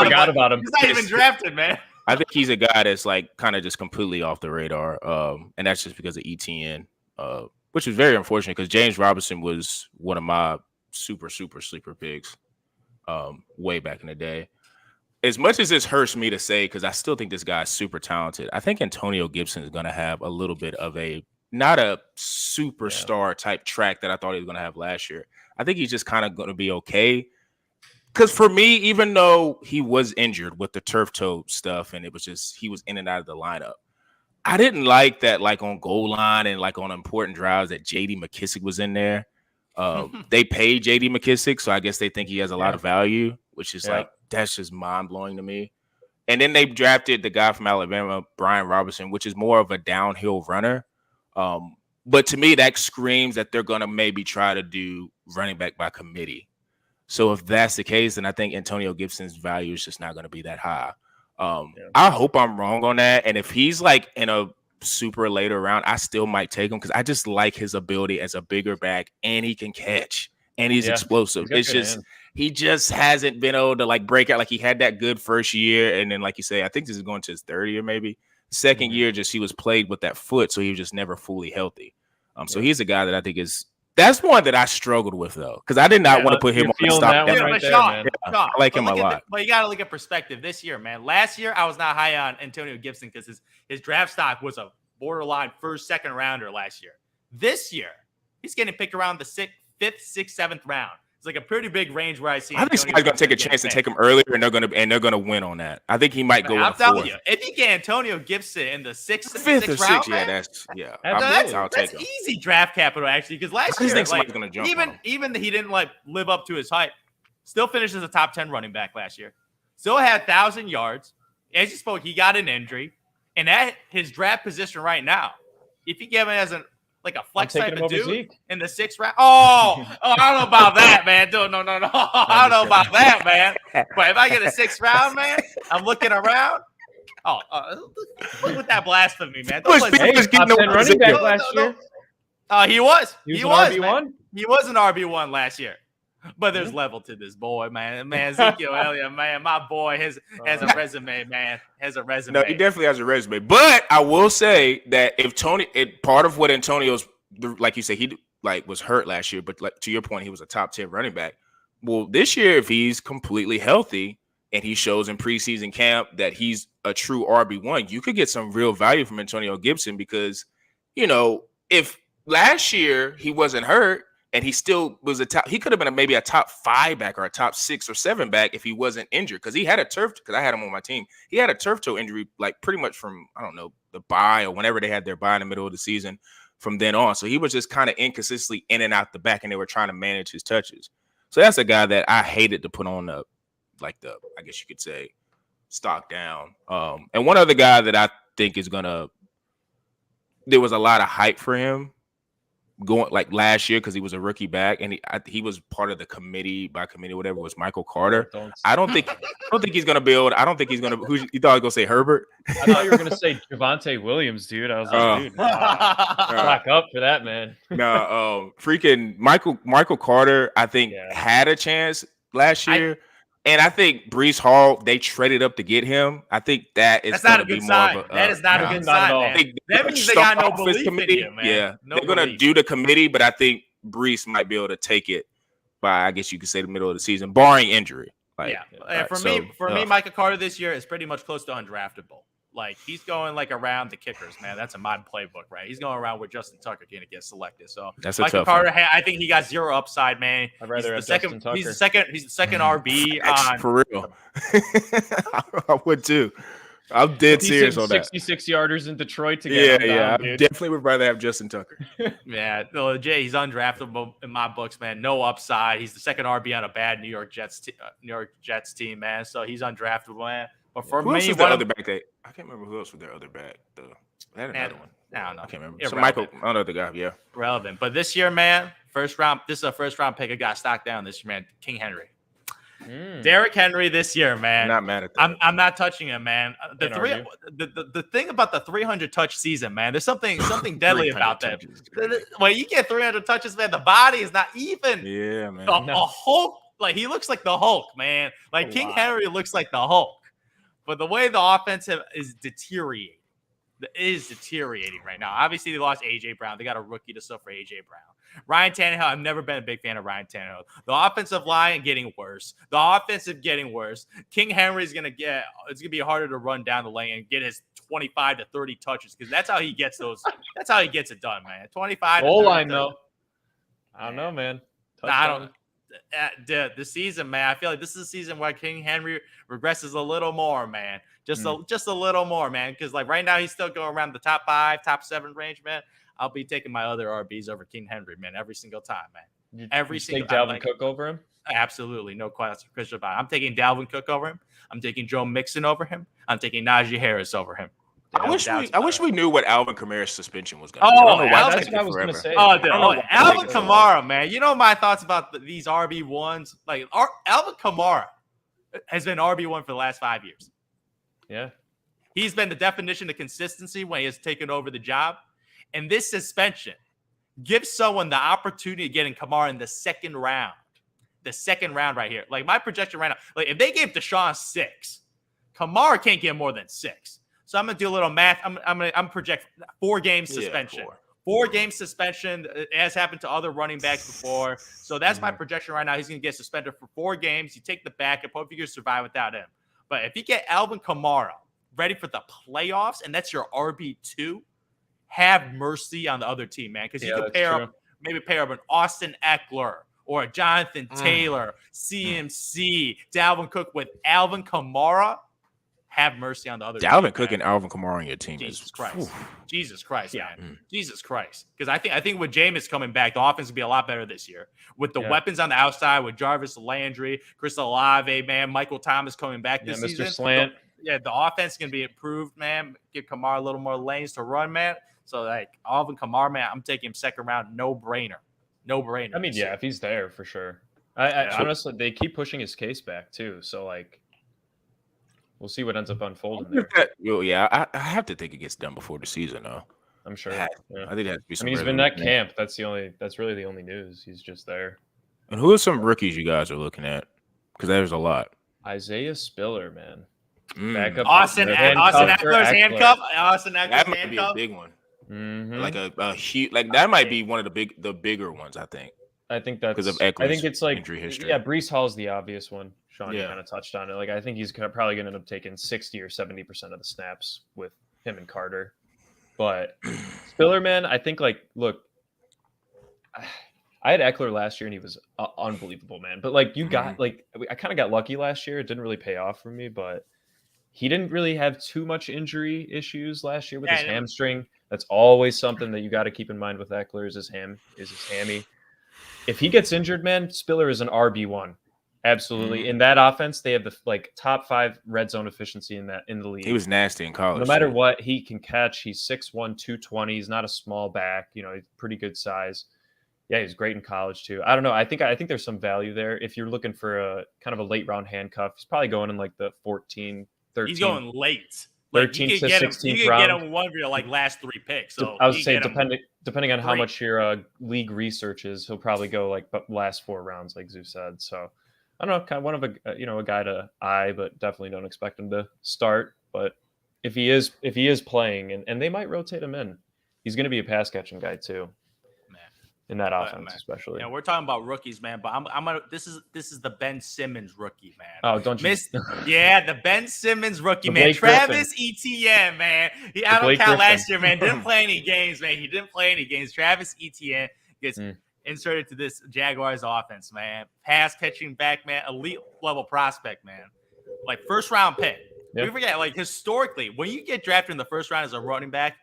forgot about him. He's not even drafted, man. I think he's a guy that's kind of just completely off the radar, and that's just because of ETN, which is very unfortunate because James Robinson was one of my super sleeper picks way back in the day. As much as this hurts me to say, because I still think this guy's super talented, I think Antonio Gibson is going to have a little bit of not a superstar type track that I thought he was going to have last year. I think he's just kind of going to be okay. Because for me, even though he was injured with the turf toe stuff and it was just he was in and out of the lineup, I didn't like that on goal line and on important drives that J.D. McKissick was in there. They paid J.D. McKissick, so I guess they think he has a lot of value, which is that's just mind-blowing to me. And then they drafted the guy from Alabama, Brian Robinson, which is more of a downhill runner. But to me, that screams that they're going to maybe try to do running back by committee. So if that's the case, then I think Antonio Gibson's value is just not going to be that high. I hope I'm wrong on that. And if he's in a super later round, I still might take him because I just like his ability as a bigger back and he can catch and he's explosive. It's just he just hasn't been able to break out. He had that good first year. And then, like you say, I think this is going to his third year, maybe. Second year, just he was plagued with that foot, so he was just never fully healthy. So he's a guy that I think that's one that I struggled with though, because I did not want to put him on the stop. I like him a lot. But you got to look at perspective this year, man. Last year, I was not high on Antonio Gibson because his draft stock was a borderline first, second rounder last year. This year, he's getting picked around the 5th, 6th, 7th round. It's a pretty big range where I see. I think somebody's going to take a chance and take him earlier, and they're going to win on that. I think he might go. I'm telling you, if you get Antonio Gibson in the 6th, 5th or 6th, that's easy draft capital actually. Because last year, even he didn't live up to his hype. Still finished as a top 10 running back last year. Still had 1,000 yards. As you spoke, he got an injury, and at his draft position right now, if you give him as a flex type of dude in the 6th round. Oh, I don't know about that, man. No. I don't know about that, man. But if I get a 6th round, man, I'm looking around. Look at that blasphemy, man. Top 10 running back last year. He was. He was an RB1? He was an RB1 last year. But there's level to this boy, man. Ezekiel Elliott, man, my boy has a resume, man. Has a resume. No, he definitely has a resume. But I will say that if part of what Antonio's, like you said, he was hurt last year, but like to your point, he was a top 10 running back. Well, this year, if he's completely healthy and he shows in preseason camp that he's a true RB1, you could get some real value from Antonio Gibson because, if last year he wasn't hurt and he still was he could have been maybe a top 5 back or a top 6 or 7 back if he wasn't injured because he had because I had him on my team. He had a turf toe injury, like pretty much from, I don't know, the bye or whenever they had their bye in the middle of the season from then on. So he was just kind of inconsistently in and out the back and they were trying to manage his touches. So that's a guy that I hated to put on I guess you could say, stock down. And one other guy that I think is there was a lot of hype for him going like last year because he was a rookie back and he was part of the committee whatever, was Michael Carter. I don't think he's gonna build. I don't think he's gonna. Who you thought I was gonna say Herbert? I thought you were gonna say Javonte Williams, dude. I was like, dude, back up for that, man. No, freaking Michael Carter. I think had a chance last year. And I think Breece Hall, they traded up to get him. I think that's not a good sign. That is not a good sign, man. That means they got no belief in you, man. Yeah, they're going to do the committee, but I think Breece might be able to take it by, I guess you could say, the middle of the season, barring injury. For me, Michael Carter this year is pretty much close to undraftable. Like, he's going around the kickers, man. That's a mod playbook, right? He's going around where Justin Tucker can't get selected. So that's Michael Carter, I think he got zero upside, man. I'd rather have Justin Tucker. He's the second RB on. For real. I would too. I'm dead serious on that. 66 yarders in Detroit to get him down, I definitely would rather have Justin Tucker. Yeah, legit, he's undraftable in my books, man. No upside. He's the second RB on a bad New York Jets team, man. So he's undraftable, man. But for me, was the other back? I can't remember who else was their other back. They had another one. I don't know. I can't remember. So Michael, another guy, yeah. Relevant. But this year, man, first round. This is a first round pick. I got stock down this year, man. King Henry. Derrick Henry this year, man. Not mad at that. I'm not touching him, man. The thing about the 300 touch season, man. There's something deadly about that. When you get 300 touches, man, the body is not even. Yeah, man. A Hulk. Like, he looks like the Hulk, man. Like King Henry looks like the Hulk. But the way the offense is deteriorating. Is deteriorating right now. Obviously, they lost A.J. Brown. They got a rookie to suffer A.J. Brown. Ryan Tannehill, I've never been a big fan of Ryan Tannehill. The offensive line getting worse. King Henry's it's going to be harder to run down the lane and get his 25 to 30 touches because that's how he gets those. That's how he gets it done, man. 25 goal line, though. I don't know, man. I don't. The season, man. I feel like this is a season where King Henry regresses a little more, man. Just a little more, man. Because like right now, he's still going around the top 5, top 7 range, man. I'll be taking my other RBs over King Henry, man, every single time, man. Every single time. Dalvin Cook over him? Absolutely, no question. I'm taking Dalvin Cook over him. I'm taking Joe Mixon over him. I'm taking Najee Harris over him. I wish we knew what Alvin Kamara's suspension was going to be. I don't know why that's what I was going to say. Alvin Kamara, man. You know my thoughts about these RB1s? Like, Alvin Kamara has been RB1 for the last 5 years. Yeah. He's been the definition of consistency when he has taken over the job. And this suspension gives someone the opportunity of getting Kamara in the second round. The second round right here. Like, my projection right now, like, if they gave Deshaun 6, Kamara can't get more than 6. So I'm gonna do a little math. I'm project 4 game suspension. Yeah, 4 game suspension. It has happened to other running backs before. So that's my projection right now. He's gonna get suspended for 4 games. You take the backup. Hope you can survive without him. But if you get Alvin Kamara ready for the playoffs, and that's your RB2, have mercy on the other team, man. Because you can pair up an Austin Eckler or a Jonathan Taylor, CMC, Dalvin Cook with Alvin Kamara. Have mercy on the other Dalvin team, Cook man. And Alvin Kamara on your team. Jesus Christ, man. Jesus Christ. Because I think with Jameis coming back, the offense will be a lot better this year. With the weapons on the outside, with Jarvis Landry, Chris Olave, man, Michael Thomas coming back this season. Mr. Slant. The offense is going to be improved, man. Give Kamara a little more lanes to run, man. So, like, Alvin Kamara, man, I'm taking him second round. No brainer. I mean, if he's there, for sure. I honestly, they keep pushing his case back, too. So, like, we'll see what ends up unfolding there. I have to think it gets done before the season, though. I'm sure. I think it has to be. He's been at camp. That's really the only news. He's just there. And who are some rookies you guys are looking at? Because there's a lot. Isaiah Spiller, man. Backup. Austin Eckler's handcuff. Austin Eckler's that might handcuff. be a big one. Mm-hmm. Like a huge, like that might be one of the bigger ones. I think. I think that's because of Eckler's I think it's like injury history. Yeah, Breece Hall's the obvious one. Sean, you Yeah. kind of touched on it. Like I think he's probably going to end up taking 60 or 70% of the snaps with him and Carter. But Spiller, man, I think like look, I had Eckler last year and he was unbelievable, man. But like you got like I kind of got lucky last year. It didn't really pay off for me, but he didn't really have too much injury issues last year with his hamstring. That's always something that you got to keep in mind with Eckler is his hammy. If he gets injured, man, Spiller is an RB1. Absolutely. In that offense, they have the like top 5 red zone efficiency in the league. He was nasty in college. No matter what, he can catch. He's 6'1", 220. He's not a small back. You know, he's pretty good size. Yeah, he's great in college too. I don't know. I think there's some value there. If you're looking for a kind of a late round handcuff, he's probably going in like the 14, 13. He's going late. 13 to 16th you can round. get him one of your like last 3 picks. So I would say depending on how much your league research is, he'll probably go like last 4 rounds, like Zoo said. So I don't know, kind of one of a guy to eye, but definitely don't expect him to start. But if he is playing, and they might rotate him in, he's going to be a pass catching guy too. In that offense, especially. Yeah, we're talking about rookies, man. But I'm gonna. This is the Ben Simmons rookie, man. Oh, don't you? Yeah, the Ben Simmons rookie, man. Travis Etienne, man. I don't count last year, man. Didn't play any games, man. He didn't play any games. Travis Etienne gets inserted to this Jaguars offense, man. Pass catching back, man. Elite level prospect, man. Like first round pick. Yep. We forget, like historically, when you get drafted in the first round as a running back,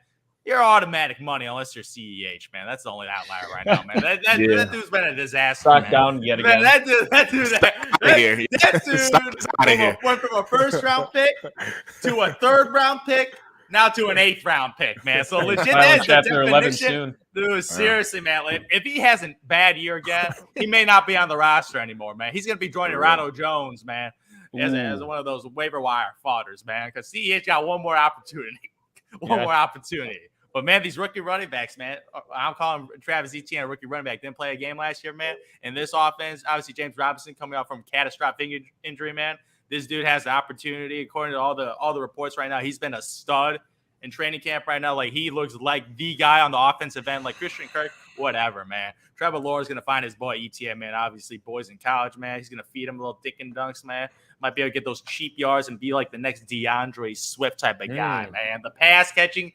you're automatic money unless you're CEH, man. That's the only outlier right now, man. That dude's been a disaster. Stock down yet again. That dude went from a first round pick to a 3rd round pick, now to an 8th round pick, man. So legit, that's the definition. Dude, seriously, man. Like, if he has a bad year again, he may not be on the roster anymore, man. He's gonna be joining Ronald Jones, man, as one of those waiver wire fodders, man. Because CEH got one more opportunity. More opportunity. But, man, these rookie running backs, man, I'm calling Travis Etienne a rookie running back. Didn't play a game last year, man. And this offense, obviously James Robinson coming out from catastrophic injury, man. This dude has the opportunity. According to all the reports right now, he's been a stud in training camp right now. Like, he looks like the guy on the offensive end, like Christian Kirk, whatever, man. Trevor Lawrence going to find his boy Etienne, man. Obviously, boys in college, man. He's going to feed him a little dick and dunks, man. Might be able to get those cheap yards and be like the next DeAndre Swift type of guy, man. The pass catching,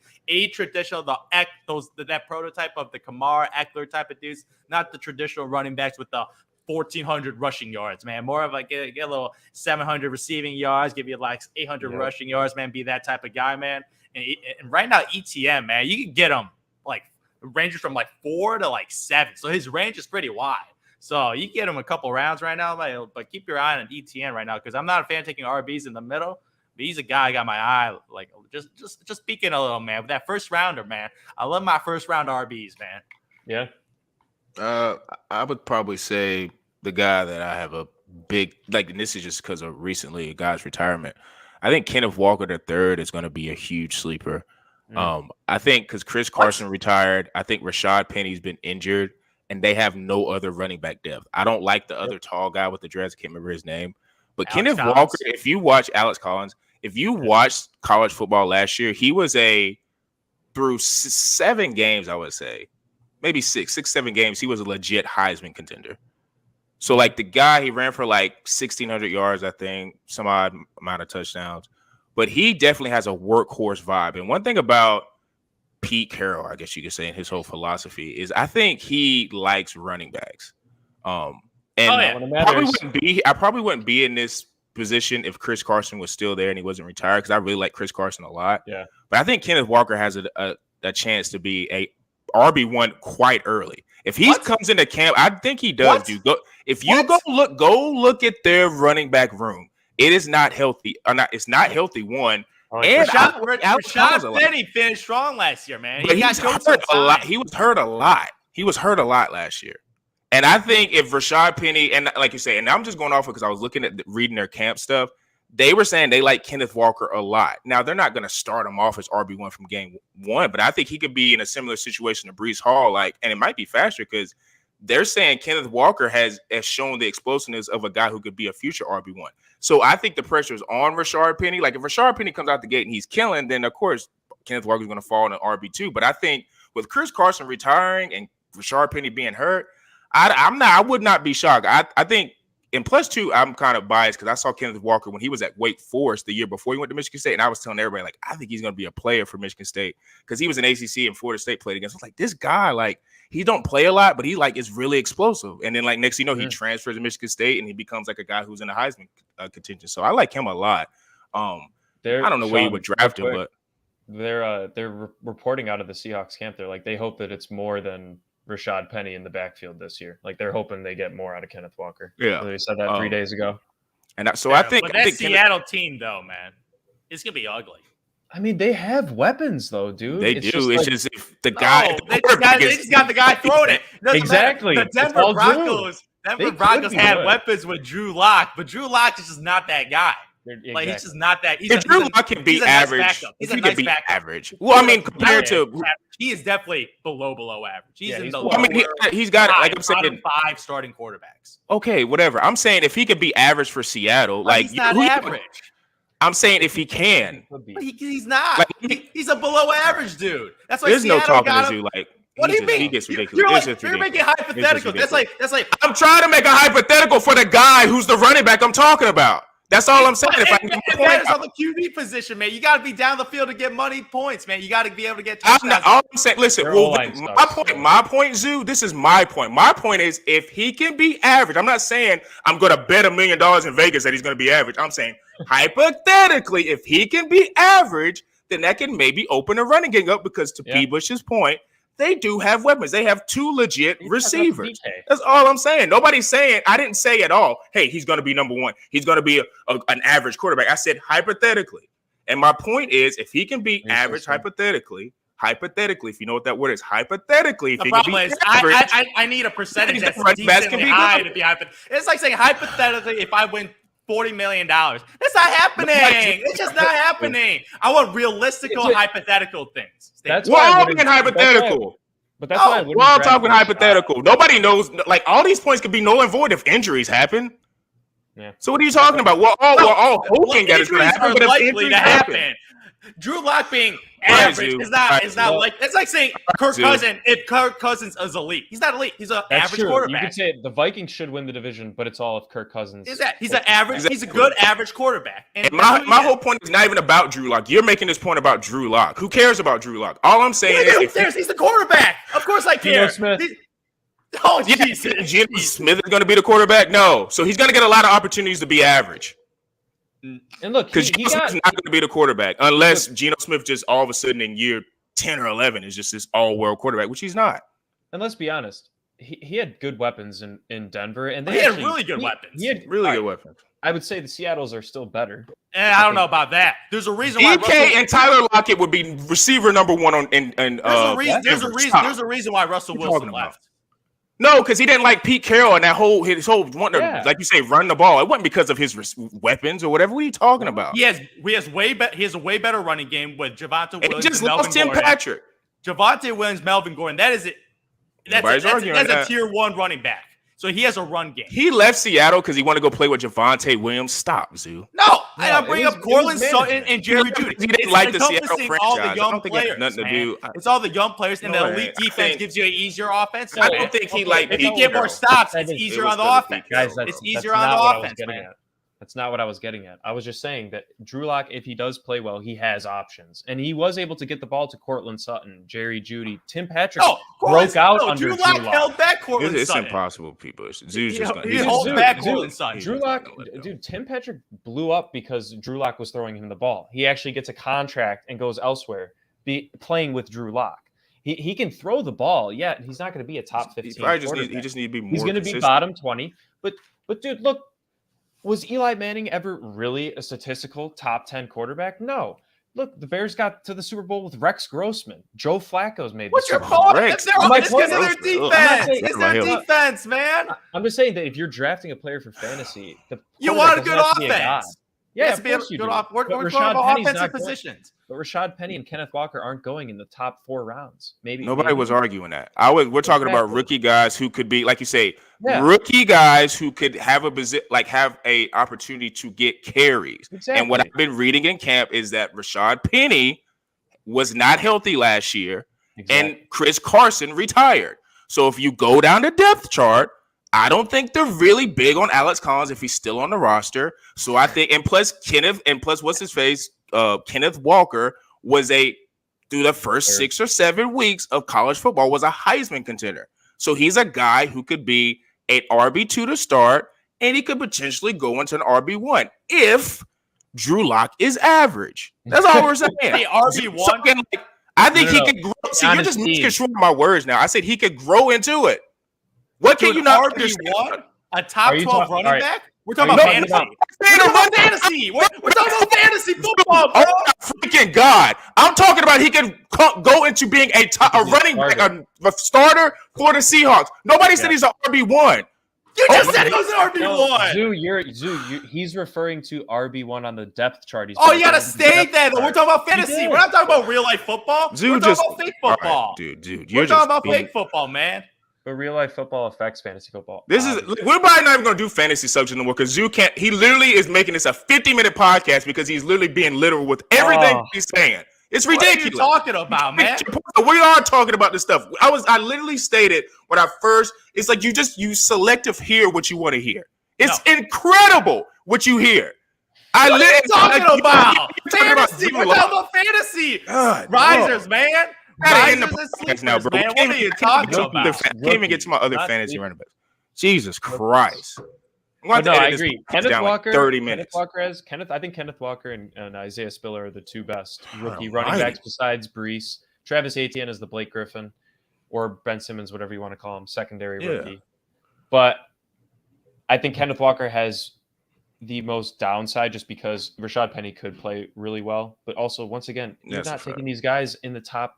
traditional, that prototype of the Kamara Eckler type of dudes, not the traditional running backs with the 1,400 rushing yards, man. More of like get a little 700 receiving yards, give you like 800 rushing yards, man. Be that type of guy, man. And right now, ETN, man, you can get him like ranges from like 4 to like 7. So his range is pretty wide. So you get him a couple rounds right now, but keep your eye on ETN right now because I'm not a fan of taking RBs in the middle. But he's a guy I got my eye like just peeking a little, man. With that first rounder, man, I love my first round RBs, man. Yeah. I would probably say the guy that I have a big like, and this is just because of recently a guy's retirement. I think Kenneth Walker III is going to be a huge sleeper. I think because Chris Carson retired, I think Rashad Penny's been injured. And they have no other running back depth. I don't like the other tall guy with the dreads. I can't remember his name. But Kenneth Walker, if you watch Alex Collins, if you watched college football last year, he was through 7 games, I would say, maybe 7 games, he was a legit Heisman contender. So, like, the guy, he ran for like 1,600 yards, I think, some odd amount of touchdowns. But he definitely has a workhorse vibe. And one thing about Pete Carroll, I guess you could say, in his whole philosophy is I think he likes running backs. I probably wouldn't be in this position if Chris Carson was still there and he wasn't retired because I really like Chris Carson a lot. Yeah. But I think Kenneth Walker has a chance to be a RB1 quite early. If he comes into camp, I think he does. Go look at their running back room. It is not healthy. It's not healthy, one. And Rashad Penny finished strong last year, man. He got hurt a lot. He was hurt a lot last year. And I think if Rashad Penny, and like you say, and I'm just going off because I was looking at reading their camp stuff, they were saying they like Kenneth Walker a lot. Now, they're not going to start him off as RB1 from game 1, but I think he could be in a similar situation to Breece Hall, and it might be faster because they're saying Kenneth Walker has shown the explosiveness of a guy who could be a future RB1. So I think the pressure is on Rashard Penny. Like if Rashard Penny comes out the gate and he's killing, then of course Kenneth Walker is going to fall in an RB2. But I think with Chris Carson retiring and Rashard Penny being hurt, I would not be shocked. I think. And plus, too, I'm kind of biased because I saw Kenneth Walker when he was at Wake Forest the year before he went to Michigan State, and I was telling everybody, like, I think he's going to be a player for Michigan State because he was an ACC and Florida State played against. I was like, this guy, like, he don't play a lot, but he, like, is really explosive. And then, like, next thing you know, he transfers to Michigan State, and he becomes, like, a guy who's in the Heisman contention. So I like him a lot. I don't know where you would draft him, but. They're reporting out of the Seahawks camp. They're like, they hope that it's more than Rashad Penny in the backfield this year. Like they're hoping they get more out of Kenneth Walker. Yeah. They said that 3 days ago. And so I think that Seattle team though, man, it's going to be ugly. I mean, they have weapons though, dude. They do. It's just if the guy, they just got the guy throwing it. Exactly. The Denver Broncos had weapons with Drew Lock, but Drew Lock is just not that guy. Exactly. Like he's just not that. Drew Lock can be average. He's a nice backup. Average. Well, I mean, compared to he is definitely below average. He's in the. I mean, he's got like I'm saying 5 starting quarterbacks. Okay, whatever. I'm saying if he could be average for Seattle, like he's not average. I'm saying if he can, but he's not. Like, he's a below average dude. That's why there's Seattle no talking got to him. you. Like what do you mean? He gets ridiculous. You're making hypothetical. That's like. I'm trying to make a hypothetical for the guy who's the running back I'm talking about. That's all I'm saying. If I can get my point on the QB position, man, you got to be down the field to get money points, man. You got to be able to get touchdowns. All I'm saying, listen, my point, Zoo. This is my point. My point is, if he can be average, I'm not saying I'm going to bet $1 million in Vegas that he's going to be average. I'm saying hypothetically, if he can be average, then that can maybe open a running game up because to P. Bush's point, they do have weapons. They have 2 legit receivers. That's all I'm saying. Nobody's saying, I didn't say at all, hey, he's going to be number 1. He's going to be an average quarterback. I said hypothetically. And my point is, if he can be average hypothetically, if you know what that word is, hypothetically, if he can be average. I need a percentage that's decently high to be hypothetical. It's like saying hypothetically, if I win $40 million. That's not happening. It's just not happening. I want realistical, hypothetical things. That's why we're all being hypothetical. But that's why we're all talking hypothetical. Nobody knows. Like all these points could be null and void if injuries happen. Yeah. So what are you talking about? We're all hoping that it's going to happen, but if injuries happen. Drew Lock being average is not like it's like saying Kirk Cousins. If Kirk Cousins is elite, he's not elite. He's an average quarterback. You could say the Vikings should win the division, but it's all if Kirk Cousins. He's an average. He's a good average quarterback. And my whole point is not even about Drew Lock. You're making this point about Drew Lock. Who cares about Drew Lock? All I'm saying is he's the quarterback. Of course I care. Oh, Jesus. Geno Smith is going to be the quarterback? No. So he's going to get a lot of opportunities to be average. And look, because Geno Smith's not going to be the quarterback unless Geno Smith just all of a sudden in year 10 or 11 is just this all-world quarterback, which he's not. And let's be honest, he had good weapons in Denver, and he had really good weapons. He had really good weapons. I would say the Seattles are still better. I don't know about that. There's a reason why DK and Tyler Lockett would be receiver number 1 there's a reason why Russell Wilson left. No, because he didn't like Pete Carroll and his whole like you say, run the ball. It wasn't because of his weapons or whatever. What are you talking about? He has a way better running game with Javonte Williams. He just lost Tim Patrick. Javonte Williams, Melvin Gordon. That's a tier 1 running back. So he has a run game. He left Seattle because he wanted to go play with Javonte Williams. Stop, Zoo. No, I'm bringing up Cortland Sutton and Jerry Jeudy. He didn't like the Seattle franchise. All the young I don't think it players, had nothing to do. It's all the young players, and the elite defense gives you an easier offense. I don't think he liked If you get more stops, it's easier on the offense. Guys, it's easier on the offense, man. That's not what I was getting at. I was just saying that Drew Lock, if he does play well, he has options. And he was able to get the ball to Cortland Sutton, Jerry Jeudy. Tim Patrick broke out under Drew Lock. Held back Cortland Sutton. It's impossible, people. He holds back Cortland Sutton. Drew Lock, dude, Tim Patrick blew up because Drew Lock was throwing him the ball. He actually gets a contract and goes elsewhere, playing with Drew Lock. He can throw the ball, yet he's not going to be a top 15 He just need to be more. He's going to be bottom 20. But dude, look. Was Eli Manning ever really a statistical top 10 quarterback? No. Look, the Bears got to the Super Bowl with Rex Grossman. Joe Flacco's made the Super Bowl. It's because of their defense. It's their defense, man. I'm just saying that if you're drafting a player for fantasy, you want a good offense. Yeah, of course you do. We're talking about offensive positions. But Rashad Penny and Kenneth Walker aren't going in the top 4 rounds. Nobody was arguing that. We're talking about rookie guys who could be, like you say, rookie guys who could have a opportunity to get carries. Exactly. And what I've been reading in camp is that Rashad Penny was not healthy last year, and Chris Carson retired. So if you go down the depth chart, I don't think they're really big on Alex Collins if he's still on the roster. So I think, and plus what's his face? Kenneth Walker was through the first 6 or 7 weeks of college football was a Heisman contender. So he's a guy who could be an RB2 to start, and he could potentially go into an RB1 if Drew Lock is average. That's all we're saying. The RB1. I think he could grow. See, you're just misconstruing my words now. I said he could grow into it. What can you not RB1? A top 12 running back? We're talking about fantasy. We're talking about fantasy. We're talking about fantasy football, bro. Oh, freaking God. I'm talking about he can go into being a running back, a starter for the Seahawks. Nobody said he's an RB1. You just said he was an RB1. Zoo, he's referring to RB1 on the depth chart. You got to state that. We're talking about fantasy. We're not talking about real life football. We're talking about fake football. Right, dude. We're talking about fake football, man. But real life football affects fantasy football. We're probably not even going to do fantasy subject anymore because Zoo can't. He literally is making this a 50-minute podcast because he's literally being literal with everything he's saying. It's ridiculous. What are you talking about, man? We are talking about this stuff. I literally stated when I first. It's like you selective hear what you want to hear. It's incredible what you hear. What are you talking about? Fantasy. We're talking about fantasy. Risers, man. Now, bro. Man. What are you talking about? I can't even get to my other fantasy running backs. Jesus Christ. I agree. Kenneth Walker, 30 minutes. I think Kenneth Walker and Isaiah Spiller are the 2 best rookie running backs besides Brees. Travis Etienne is the Blake Griffin or Ben Simmons, whatever you want to call him, secondary rookie. But I think Kenneth Walker has the most downside just because Rashad Penny could play really well. But also, once again, you're not taking these guys in the top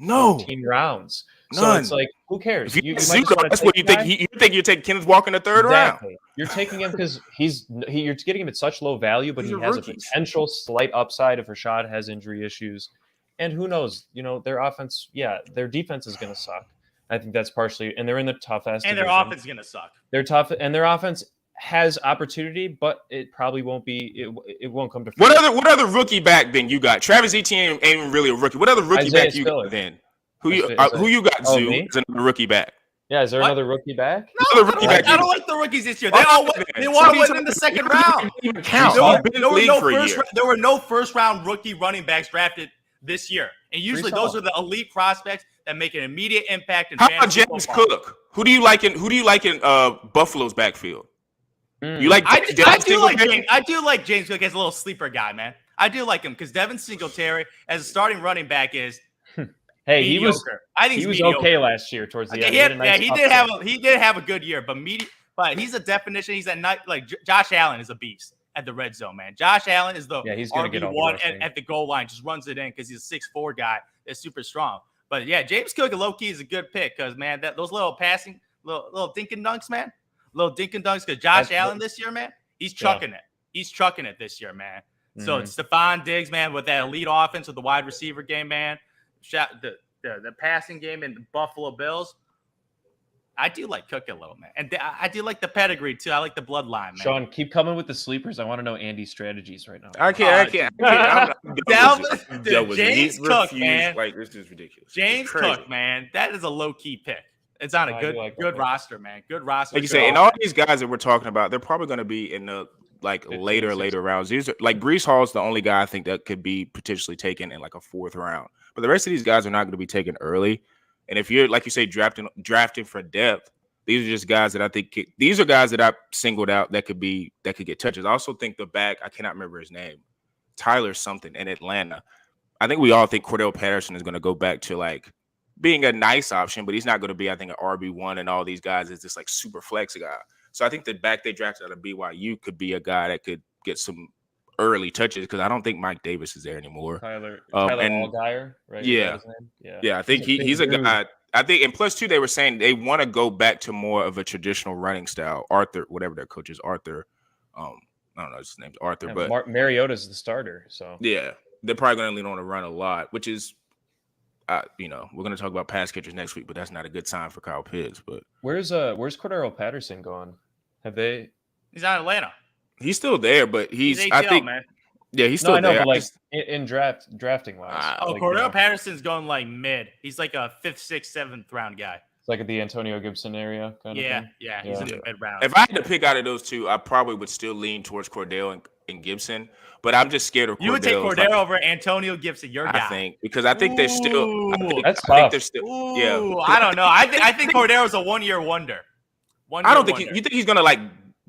14 rounds. So it's like, who cares? That's what you think. You think you're taking Kenneth Walker in the 3rd round. You're taking him because you're getting him at such low value, but he has a potential slight upside if Rashad has injury issues. And who knows? Their offense, their defense is going to suck. I think that's partially, and they're in the toughest. And their offense is going to suck. They're tough, and their offense has opportunity, but it probably won't be. It won't come to fruition. What other rookie back then you got? Travis Etienne ain't even really a rookie. What other rookie back you got then? Who you got? Zoo is another rookie back. Yeah, is there another rookie back? No, I don't like the rookies this year. They all went in the 2nd round. There were no first-round rookie running backs drafted this year, and usually those are the elite prospects that make an immediate impact. How about James Cook? Who do you like in Buffalo's backfield? You like? I do like James Cook as a little sleeper guy, man. I do like him because Devin Singletary as a starting running back is. Hey, mediocre. he was okay last year towards the end. He did have a good year, but he's a definition. He's like Josh Allen is a beast at the red zone, man. Josh Allen is the RB1 at the goal line, just runs it in because he's a 6'4" guy that's super strong. But yeah, James Cook low key is a good pick because man, those little passing, little dink and dunks, man, because Josh Allen this year, man, he's chucking it. He's chucking it this year, man. Mm-hmm. So it's Stephon Diggs, man, with that elite offense with the wide receiver game, man. The passing game in the Buffalo Bills. I do like Cook a little, man. And I do like the pedigree, too. I like the bloodline, man. Sean, keep coming with the sleepers. I want to know Andy's strategies right now. I can't. James Cook, man. Like, this is ridiculous. James Cook, man. That is a low-key pick. It's on a good roster, man. Good roster. Like you say, and all these guys that we're talking about, they're probably going to be in the later rounds. These are like Brees Hall's the only guy I think that could be potentially taken in like a 4th round. But the rest of these guys are not going to be taken early. And if you're, like you say, drafting for depth, these are just guys that I think these are guys that I singled out that could get touches. I also think the back, I cannot remember his name, Tyler something in Atlanta. I think we all think Cordero Patterson is going to go back to like being a nice option, but he's not going to be, I think, an RB1 and all these guys is this like super flex guy. So I think the back they drafted out of BYU could be a guy that could get some early touches because I don't think Mike Davis is there anymore. Tyler Allgeier, right? Yeah. I think he's a guy. I think, and plus, too, they were saying they want to go back to more of a traditional running style. Arthur, whatever their coach is, Arthur. I don't know his name's Arthur, but Mariota's the starter. So yeah. they're probably going to lean on the run a lot, which is, we're going to talk about pass catchers next week, but that's not a good sign for Kyle Pitts. But where's Cordero Patterson going? Have they? He's out of Atlanta. He's still there, but he's ATL, I think, man. yeah, he's still I know, there. but like in drafting wise. Cordero Patterson's going like mid. He's like a 5th, 6th, 7th round guy. It's like at the Antonio Gibson area kind of thing. Yeah, he's in the mid round. If I had to pick out of those two, I probably would still lean towards Cordero and Gibson, but I'm just scared of Cordero. You would take Cordero over Antonio Gibson, your guy. I think because I think they're still. That's tough. I think they're still. Yeah, I don't know. I think Cordero's a 1-year wonder. I don't think you think he's gonna like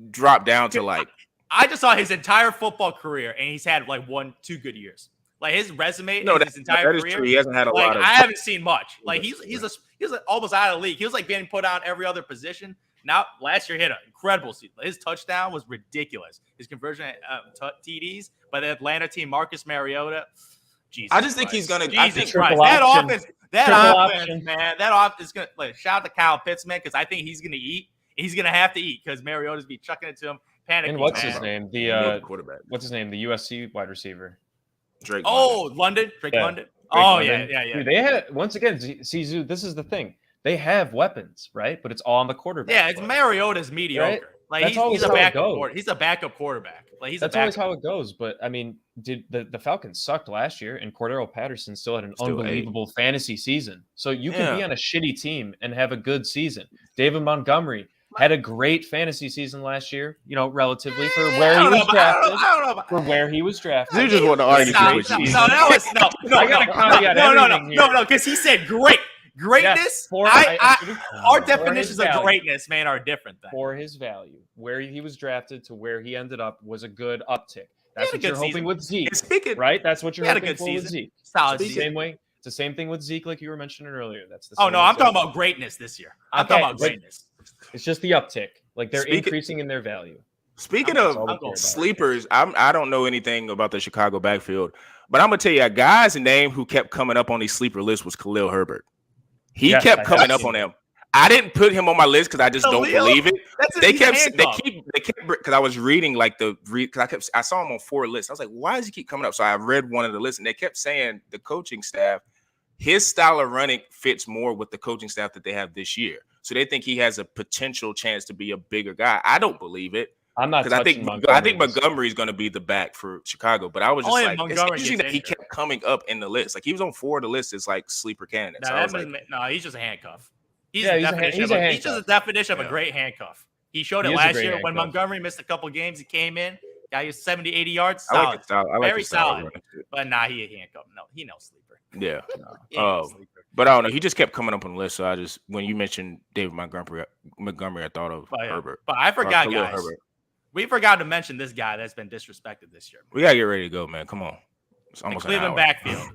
drop down to like. I just saw his entire football career, and he's had like 1-2 good years. Like his resume, his entire career. True. He hasn't had a lot of. I haven't seen much. Like he's almost out of the league. He was like being put on every other position. Now last year hit an incredible season. His touchdown was ridiculous. His conversion TDs by the Atlanta team, Marcus Mariota. Jesus I just think he's gonna. Jesus Christ, that offense, man. That offense is gonna. Like, shout out to Kyle Pitts, man, because I think he's gonna eat. He's gonna have to eat because Mariota's be chucking it to him. Panicking. And what's his name? The quarterback. What's his name? The USC wide receiver. Drake. London. Drake London. London. Yeah. Dude, they had once again. Zoo. This is the thing. They have weapons, right? But it's all on the quarterback. Yeah, it's Mariota's mediocre. Right? Like he's a backup. He's a backup quarterback. Like that's always how it goes. But I mean, did the Falcons sucked last year, and Cordero Patterson still had an unbelievable fantasy season. So you can be on a shitty team and have a good season. David Montgomery had a great fantasy season last year, relatively for where he was drafted. For where he was drafted. You just want to argue with you. No. I got a caveat. No, because he said great. Greatness, yes, our definitions of greatness, man, are different. For his value, where he was drafted to where he ended up was a good uptick. That's what you're hoping with Zeke, right? That's what you're hoping for with Zeke. Solid Zeke. Same way. It's the same thing with Zeke, like you were mentioning earlier. That's the. I'm talking about greatness this year. I'm talking about greatness. It's just the uptick. Like they're increasing in their value. Speaking of sleepers, I don't know anything about the Chicago backfield, but I'm gonna tell you a guy's name who kept coming up on these sleeper lists was Khalil Herbert. He kept coming up on him. I didn't put him on my list because I just don't believe it. They kept because I was reading because I saw him on 4 lists. I was like, why does he keep coming up? So I read one of the lists, and they kept saying the coaching staff, his style of running fits more with the coaching staff that they have this year. So they think he has a potential chance to be a bigger guy. I don't believe it. I'm not because I think Montgomery is going to be the back for Chicago, but I was just like, it's interesting that he kept coming up in the list. Like he was on 4 of the list as like sleeper candidates. He's just a handcuff. He's just a definition of a great handcuff. He showed it last year when Montgomery missed a couple games. He came in, got his 70, 80 yards. Solid. Very solid. But he a handcuff. No, he no sleeper. Yeah. But I don't know. He just kept coming up on the list. So when you mentioned David Montgomery, I thought of Herbert. But I forgot, guys. Herbert. We forgot to mention this guy that's been disrespected this year. We got to get ready to go, man. Come on. It's almost the Cleveland backfield.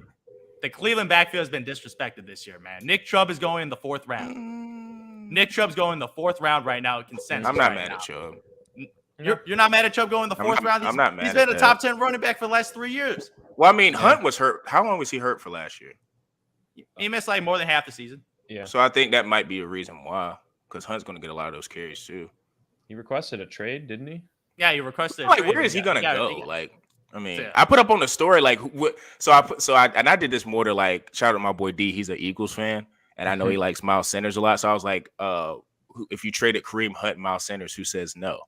The Cleveland backfield has been disrespected this year, man. Nick Chubb is going in the 4th round. Nick Chubb's going in the 4th round right now. Consensus. I'm not mad at Chubb. You're not mad at Chubb going in the 4th round? I'm not mad. He's been a top 10 running back for the last 3 years. Well, I mean, Hunt was hurt. How long was he hurt for last year? He missed like more than half the season. Yeah. So I think that might be a reason why, because Hunt's going to get a lot of those carries too. He requested a trade, didn't he? Yeah, he requested. Where is he gonna go? I put up on the story I did this more to like shout out my boy D. He's an Eagles fan, and I know he likes Miles Sanders a lot. So I was like, if you traded Kareem Hunt and Miles Sanders, who says no?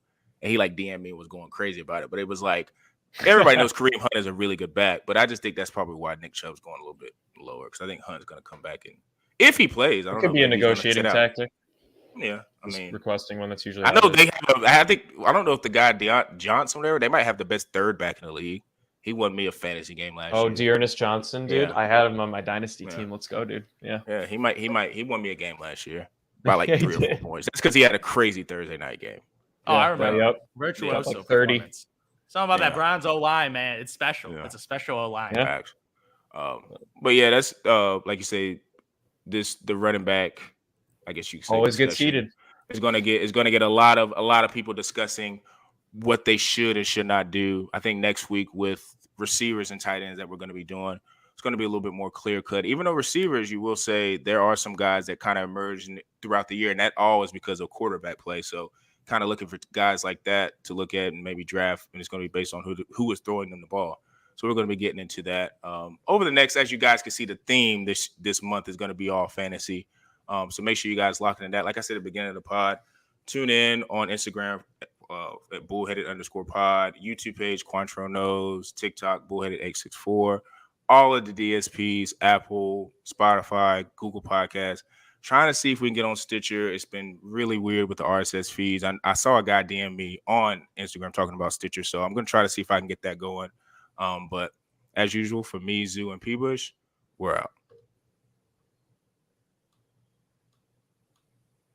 And he like DM'd me and was going crazy about it. But it was like everybody knows Kareem Hunt is a really good back, but I just think that's probably why Nick Chubb's going a little bit lower because I think Hunt's gonna come back and if he plays, I don't know. It could be a negotiating tactic. Yeah, I mean, requesting one that's usually. I know they have. I don't know if the guy Deandre Johnson, whatever, they might have the best 3rd back in the league. He won me a fantasy game last year. Oh, Dearness Johnson, dude, I had him on my dynasty team. Let's go, dude. Yeah, he won me a game last year by like 3 or 4 points. That's because he had a crazy Thursday night game. Oh, I remember. Virtuoso like 30. Something about that Browns O-line, man. It's special. It's a special O-line. Yeah. But yeah, that's like you say, the running back. I guess you could say always gets heated. It's gonna get a lot of people discussing what they should and should not do. I think next week with receivers and tight ends that we're going to be doing, it's going to be a little bit more clear cut. Even though receivers, you will say there are some guys that kind of emerge throughout the year, and that all is because of quarterback play. So kind of looking for guys like that to look at and maybe draft, and it's going to be based on who is throwing them the ball. So we're going to be getting into that over the next, as you guys can see, the theme this month is going to be all fantasy. So make sure you guys lock into that. Like I said at the beginning of the pod, tune in on Instagram at bullheaded_pod, YouTube page, Quantro Knows, TikTok, bullheaded864, all of the DSPs, Apple, Spotify, Google Podcasts. Trying to see if we can get on Stitcher. It's been really weird with the RSS feeds. I saw a guy DM me on Instagram talking about Stitcher, so I'm going to try to see if I can get that going. But as usual, for me, Zoo, and P. Bush, we're out.